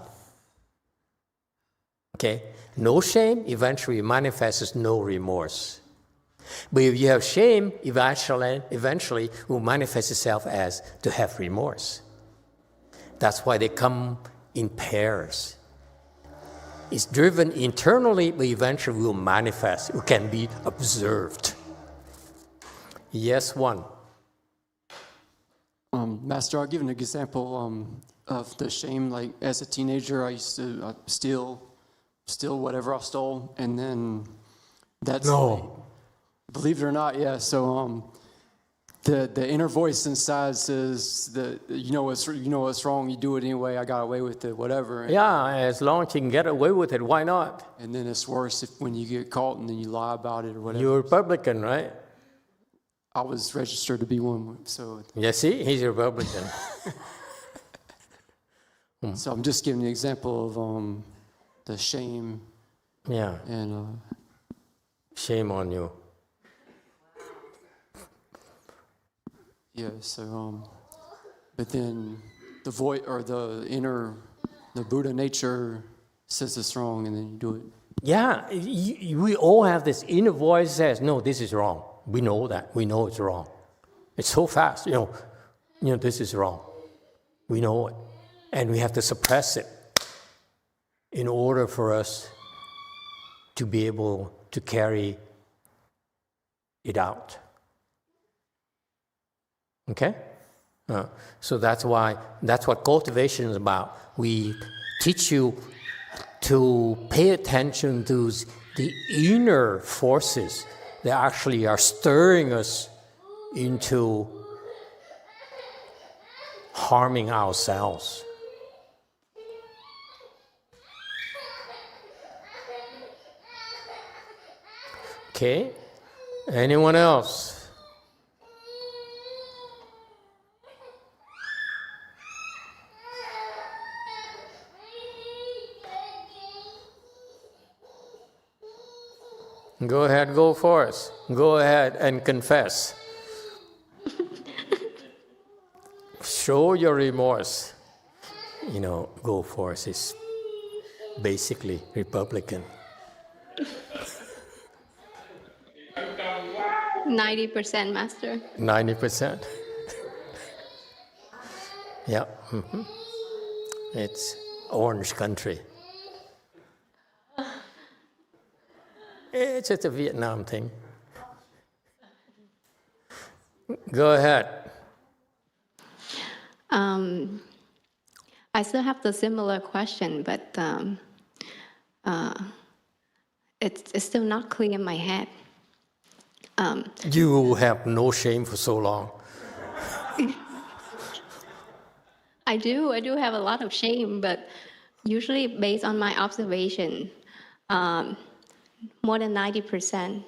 Okay? No shame eventually manifests as no remorse. But if you have shame, eventually will manifest itself as to have remorse. That's why they come in pairs. It's driven internally, but eventually will manifest. It can be observed. Yes, one.
Master, I'll give an example of the shame. Like as a teenager, I used to steal whatever I stole, and then that's believe it or not, yeah. So the inner voice inside says that you know what's wrong. You do it anyway. I got away with it, whatever.
Yeah, as long as you can get away with it, why not?
And then it's worse when you get caught and then you lie about it or whatever.
You're a Republican, right?
I was registered to be one, so.
Yeah, see, he's a Republican.
So I'm just giving an example of the shame.
Yeah.
And
shame on you.
Yeah. So, but then the voice or the Buddha nature says it's wrong, and then you do it.
Yeah, we all have this inner voice that says, "No, this is wrong." We know that. We know it's wrong. It's so fast. This is wrong. We know it. And we have to suppress it in order for us to be able to carry it out. Okay? So that's what cultivation is about. We teach you to pay attention to the inner forces that actually are stirring us into harming ourselves. Okay? Anyone else? Go ahead, go for it. Go ahead and confess. Show your remorse. Go for it is basically Republican.
90%, Master.
90%. Yeah. Mm-hmm. It's orange country. It's just a Vietnam thing. Go ahead.
I still have the similar question, but it's still not clear in my head.
You have no shame for so long.
I do have a lot of shame, but usually based on my observation, more than 90%.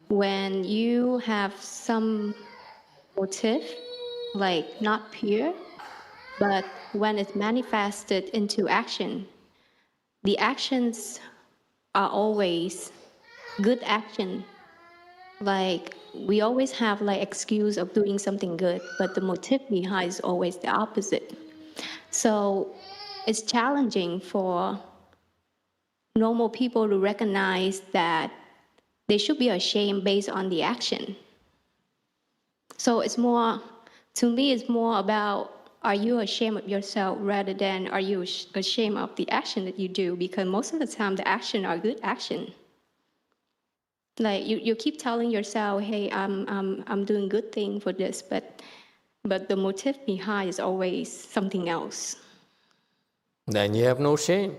When you have some motive, like not pure, but when it's manifested into action, the actions are always good action. Like we always have like excuse of doing something good, but the motive behind is always the opposite. So it's challenging for normal people to recognize that they should be ashamed based on the action. So it's more, to me, it's more about, are you ashamed of yourself rather than are you ashamed of the action that you do? Because most of the time the action are good action. Like you keep telling yourself, hey, I'm doing good thing for this, but the motive behind is always something else.
Then you have no shame.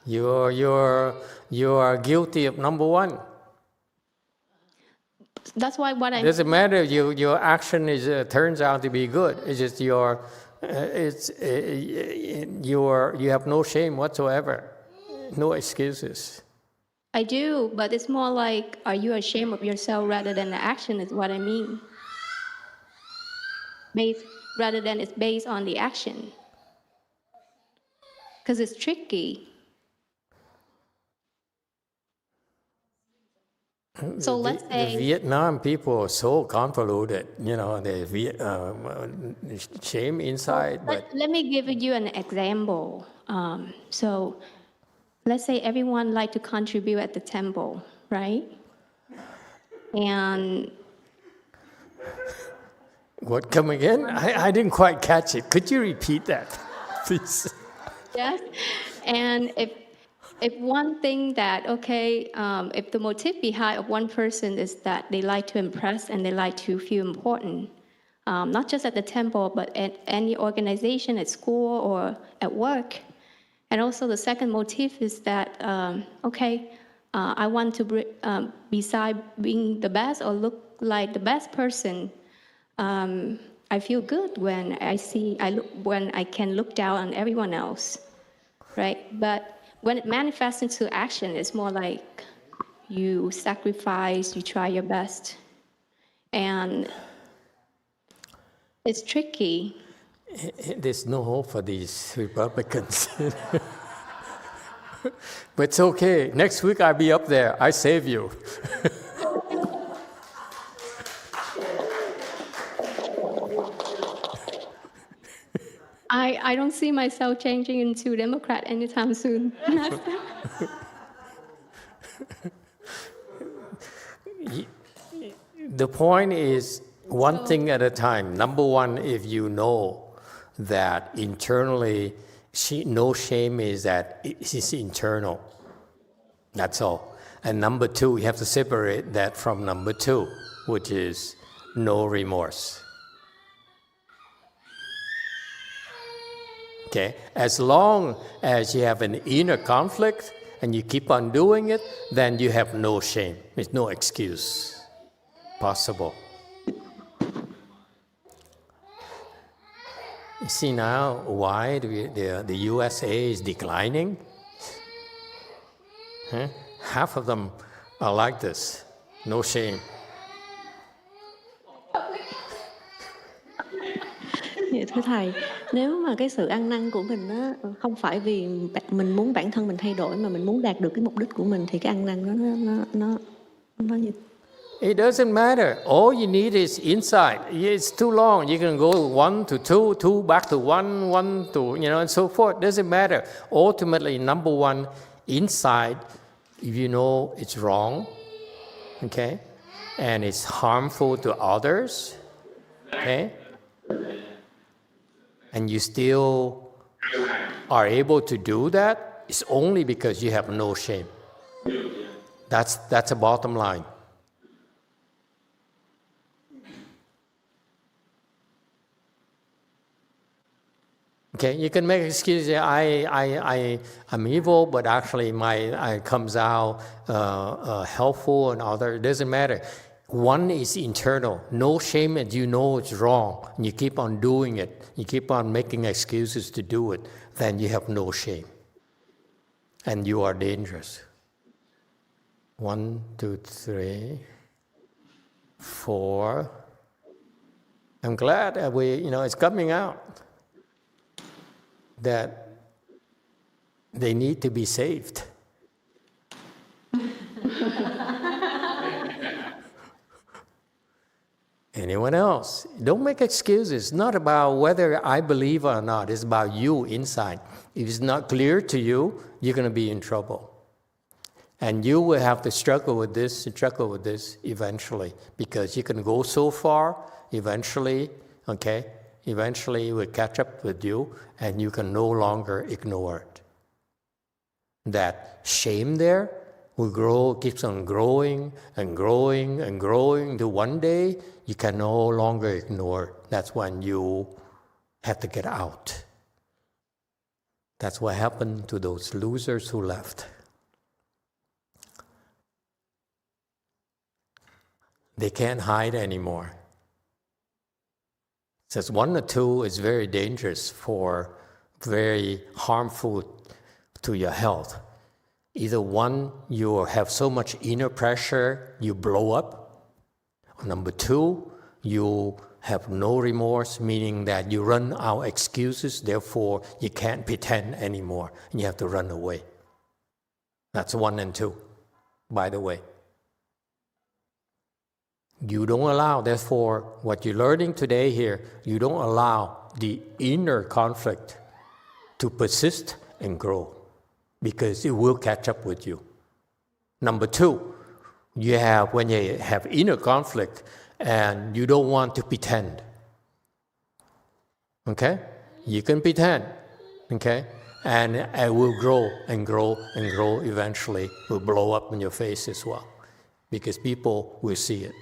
You are guilty of number one.
That's why what I
doesn't matter. Your action turns out to be good. It's just you have no shame whatsoever, no excuses.
I do, but it's more like, are you ashamed of yourself rather than the action is what I mean. Rather than it's based on the action. Because it's tricky. So let's say
the Vietnam people are so convoluted, they shame inside.
Let me give you an example. So let's say everyone like to contribute at the temple, right? And
what, come again? I didn't quite catch it. Could you repeat that, please?
Yes, and if one thing that, if the motive behind of one person is that they like to impress and they like to feel important, not just at the temple, but at any organization, at school or at work. And also the second motive is that, I want to, beside being the best or look like the best person, I feel good when when I can look down on everyone else, right? But when it manifests into action, it's more like you sacrifice, you try your best. And it's tricky.
There's no hope for these Republicans. But it's okay. Next week I'll be up there. I save you.
I don't see myself changing into Democrat anytime soon.
The point is one thing at a time. Number one, if you know that internally, no shame is that it's internal. That's all. And number two, you have to separate that from number two, which is no remorse. Okay? As long as you have an inner conflict and you keep on doing it, then you have no shame. There's no excuse possible. You see now why the USA is declining? Huh? Half of them are like this. No shame.
Dạ, thưa Thầy, nếu mà cái sự ăn năn của mình á, không phải vì mình muốn bản thân mình thay đổi mà mình muốn đạt được cái mục đích của mình thì cái ăn năn nó như...
It doesn't matter. All you need is insight. It's too long. You can go 1 to 2, 2 back to 1, 1 to, and so forth. Doesn't matter. Ultimately, number one, inside, if you know it's wrong, okay, and it's harmful to others, okay, and you still are able to do that, it's only because you have no shame. That's a bottom line. Okay, you can make excuses. I'm evil, but actually I comes out helpful and other. It doesn't matter. One is internal. No shame, and you know it's wrong. And you keep on doing it. You keep on making excuses to do it. Then you have no shame. And you are dangerous. 1, 2, 3, 4. I'm glad that it's coming out that they need to be saved. Anyone else? Don't make excuses. It's not about whether I believe or not. It's about you inside. If it's not clear to you, you're going to be in trouble. And you will have to struggle with this eventually, because you can go so far, eventually it will catch up with you, and you can no longer ignore it. That shame there will grow, keeps on growing and growing and growing, till one day you can no longer ignore it. That's when you have to get out. That's what happened to those losers who left. They can't hide anymore. It says 1 or 2 is very dangerous, very harmful to your health. Either 1, you have so much inner pressure, you blow up. Or number 2, you have no remorse, meaning that you run out excuses, therefore you can't pretend anymore, and you have to run away. That's 1 and 2, by the way. You don't allow, therefore, what you're learning today here, you don't allow the inner conflict to persist and grow, because it will catch up with you. Number 2, when you have inner conflict and you don't want to pretend. Okay? You can pretend. Okay? And it will grow and grow and grow. Eventually, will blow up in your face as well, because people will see it.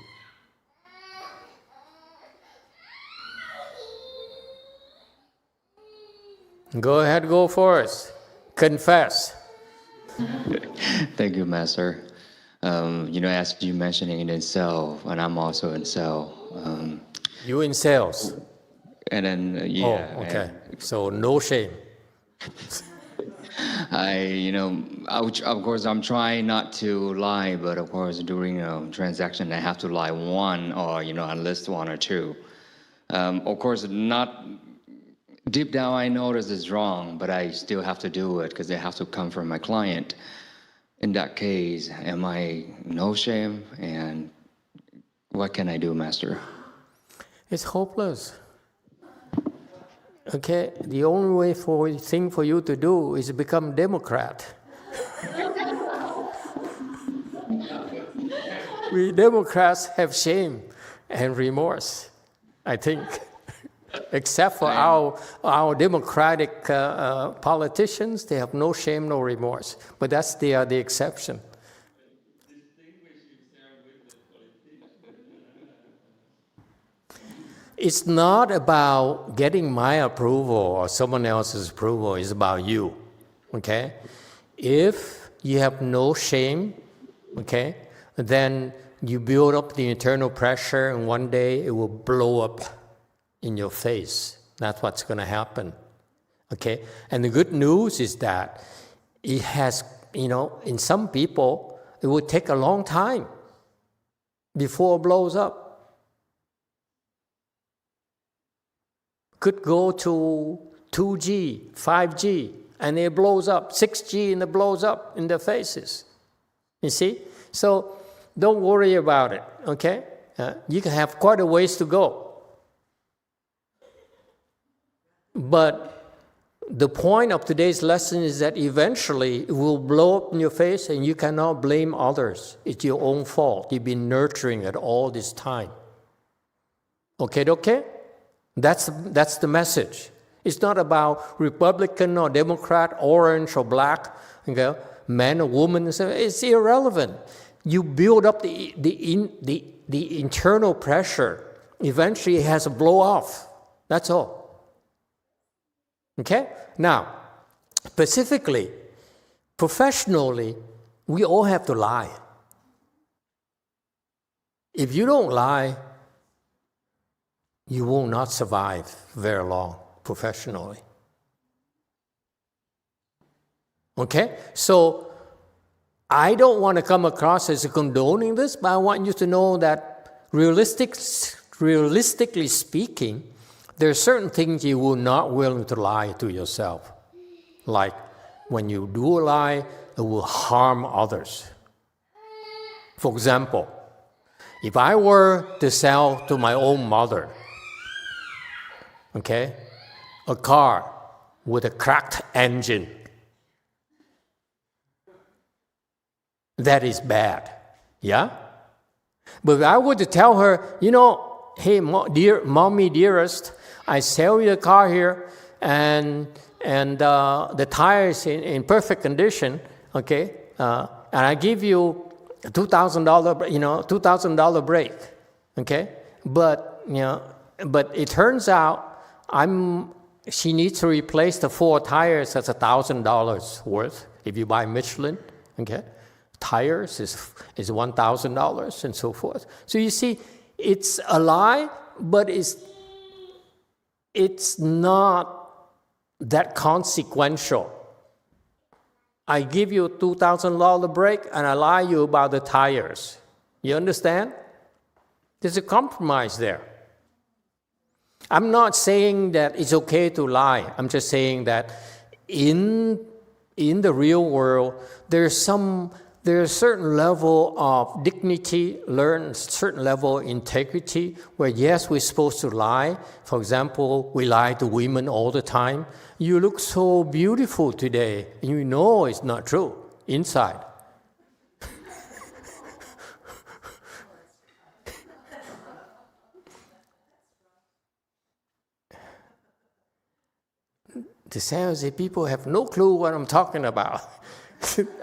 Go ahead, go for it. Confess.
Thank you, Master. As you mentioning in cell, and I'm also in cell.
You in cells?
And then,
yeah. Oh, okay. So no shame.
Of course, I'm trying not to lie, but of course, during a transaction, I have to lie 1 or, at least 1 or 2. Of course, not deep down, I know this is wrong, but I still have to do it because they have to come from my client. In that case, am I no shame? And what can I do, Master?
It's hopeless. Okay, the only thing for you to do is become Democrat. We Democrats have shame and remorse, I think. Except for our democratic politicians, they have no shame, no remorse. But they are the exception. It's not about getting my approval or someone else's approval. It's about you. Okay? If you have no shame, okay, then you build up the internal pressure, and one day it will blow up in your face. That's what's going to happen. Okay? And the good news is that it has, in some people, it would take a long time before it blows up. Could go to 2G, 5G, and it blows up, 6G, and it blows up in their faces. You see? So don't worry about it, okay? You can have quite a ways to go. But the point of today's lesson is that eventually it will blow up in your face, and you cannot blame others. It's your own fault. You've been nurturing it all this time. Okay? That's the message. It's not about Republican or Democrat, orange or black, okay, man or woman. It's irrelevant. You build up the internal pressure. Eventually, it has to blow off. That's all. Okay? Now, specifically, professionally, we all have to lie. If you don't lie, you will not survive very long professionally. Okay? So, I don't want to come across as condoning this, but I want you to know that realistically speaking, there are certain things you will not willing to lie to yourself. Like when you do a lie, it will harm others. For example, if I were to sell to my own mother, okay, a car with a cracked engine, that is bad, yeah? But if I were to tell her, you know, hey, mommy dearest, I sell you a car here, and the tire is in perfect condition, okay, and I give you $2,000 break, okay, but it turns out she needs to replace the 4 tires. That's $1,000 worth if you buy Michelin, okay. Tires is $1,000 and so forth. So you see, it's a lie, but it's not that consequential. I give you a $2,000 break and I lie you about the tires. You understand? There's a compromise there. I'm not saying that it's okay to lie. I'm just saying that in the real world, there's a certain level of dignity, a certain level of integrity, where yes, we're supposed to lie. For example, we lie to women all the time. You look so beautiful today. You know it's not true inside. The San Jose people have no clue what I'm talking about.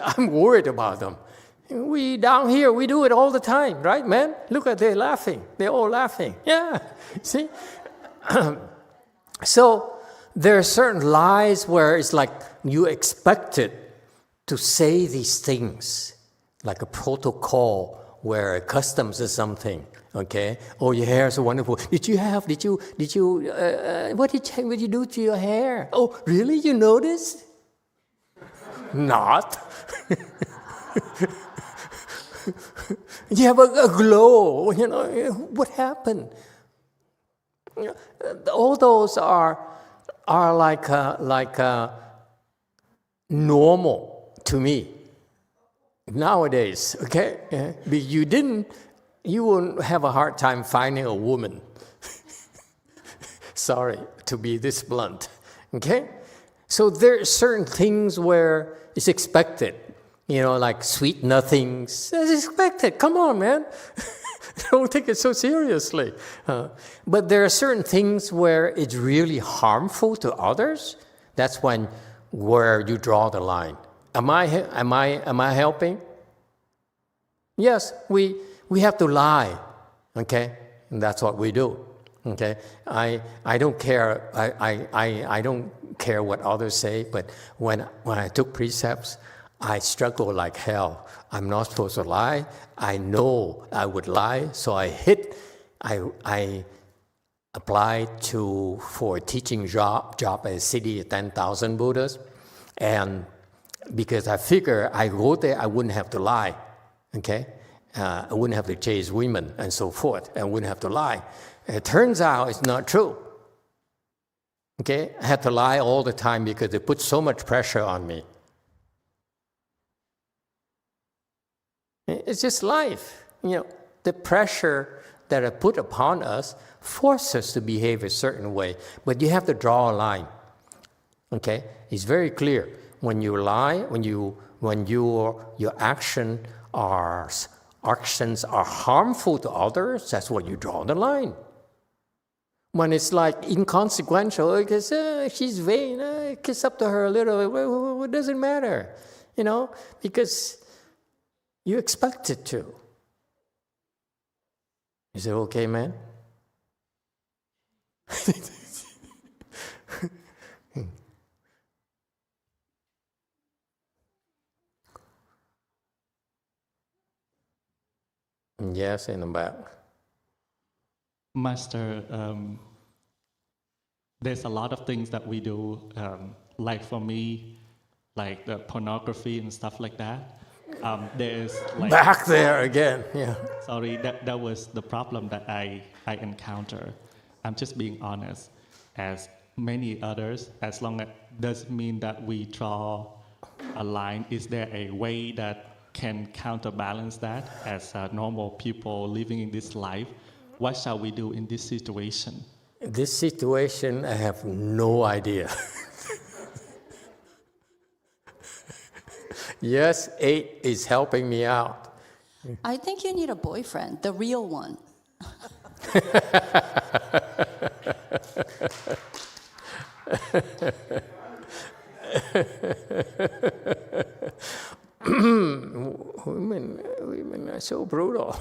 I'm worried about them. We down here, we do it all the time, right, man? Look at they're laughing. They're all laughing. Yeah, see? So there are certain lies where it's like you expected to say these things, like a protocol where customs is something. Okay. Oh, your hair is so wonderful. What did you do to your hair? Oh, really? You noticed? Not. You have a glow. You know, what happened? All those are like normal to me nowadays. Okay, but you won't have a hard time finding a woman. Sorry to be this blunt. Okay, so there are certain things where it's expected. You know, like sweet nothings. It's expected. Come on, man. Don't take it so seriously. But there are certain things where it's really harmful to others. That's where you draw the line. Am I helping? Yes, we have to lie. Okay, and that's what we do. Okay, I don't care. I don't care what others say. But when I took precepts, I struggle like hell. I'm not supposed to lie. I know I would lie, so I applied for a teaching job at a city of 10,000 Buddhas, and because I figure I go there, I wouldn't have to lie. Okay, I wouldn't have to chase women and so forth. I wouldn't have to lie. It turns out it's not true. Okay, I had to lie all the time because it put so much pressure on me. It's just life. You know, the pressure that are put upon us force us to behave a certain way. But you have to draw a line. Okay? It's very clear. When you lie, when your actions are harmful to others, that's where you draw the line. When it's like inconsequential, because she's vain, kiss up to her a little, it doesn't matter. You know, because you expect it to. Is it okay, man? Yes, in the back.
Master, there's a lot of things that we do, like for me, like the pornography and stuff like that. There's like
Back there again, yeah.
Sorry, that was the problem that I encounter. I'm just being honest. As many others, as long as doesn't mean that we draw a line. Is there a way that can counterbalance that as normal people living in this life? What shall we do in this situation?
This situation, I have no idea. Yes, 8 is helping me out.
I think you need a boyfriend, the real one.
Women are so brutal.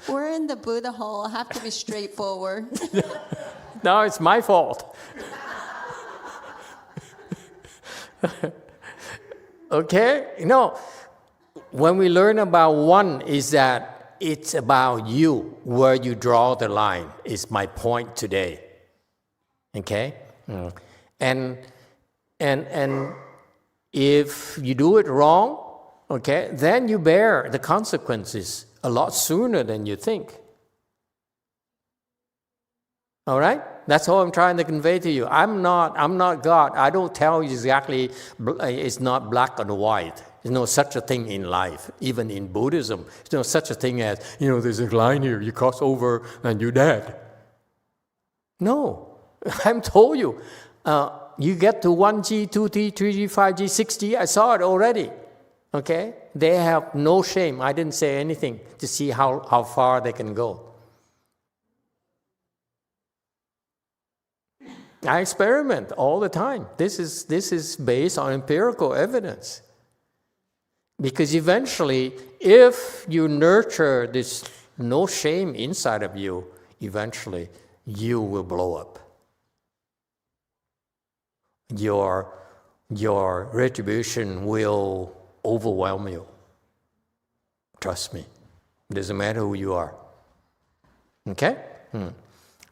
We're in the Buddha hole. I have to be straightforward.
Now it's my fault. Okay? When we learn about one, is that it's about you, where you draw the line, is my point today. Okay? And if you do it wrong, okay, then you bear the consequences a lot sooner than you think. All right? That's all I'm trying to convey to you. I'm not God. I don't tell you exactly, it's not black and white. There's no such a thing in life. Even in Buddhism, there's no such a thing as, there's a line here, you cross over and you're dead. No. I'm told you. You get to 1G, 2G, 3G, 5G, 6G, I saw it already. Okay? They have no shame. I didn't say anything to see how far they can go. I experiment all the time. This is based on empirical evidence. Because eventually, if you nurture this no shame inside of you, eventually you will blow up. Your retribution will overwhelm you. Trust me. It doesn't matter who you are. Okay?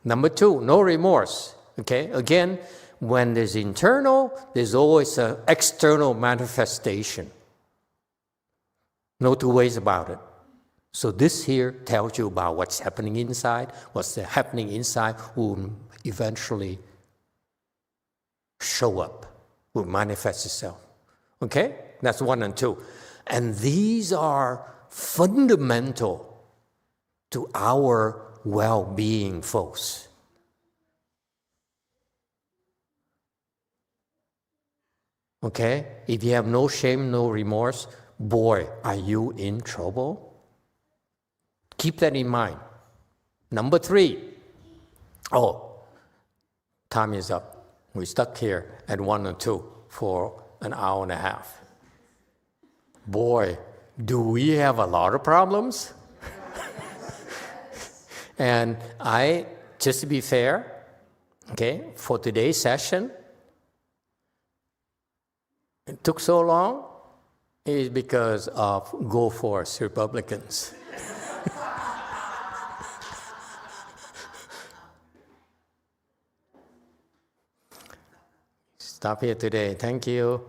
Number 2, no remorse. Okay? Again, when there's internal, there's always an external manifestation. No two ways about it. So this here tells you about what's happening inside. What's happening inside will eventually show up, will manifest itself. Okay? That's 1 and 2. And these are fundamental to our well-being, folks. Okay? If you have no shame, no remorse, boy, are you in trouble? Keep that in mind. Number 3. Time is up. We're stuck here at 1 and 2 for an hour and a half. Boy, do we have a lot of problems? And just to be fair, okay, for today's session, it took so long is because of Go Force Republicans. Stop here today. Thank you.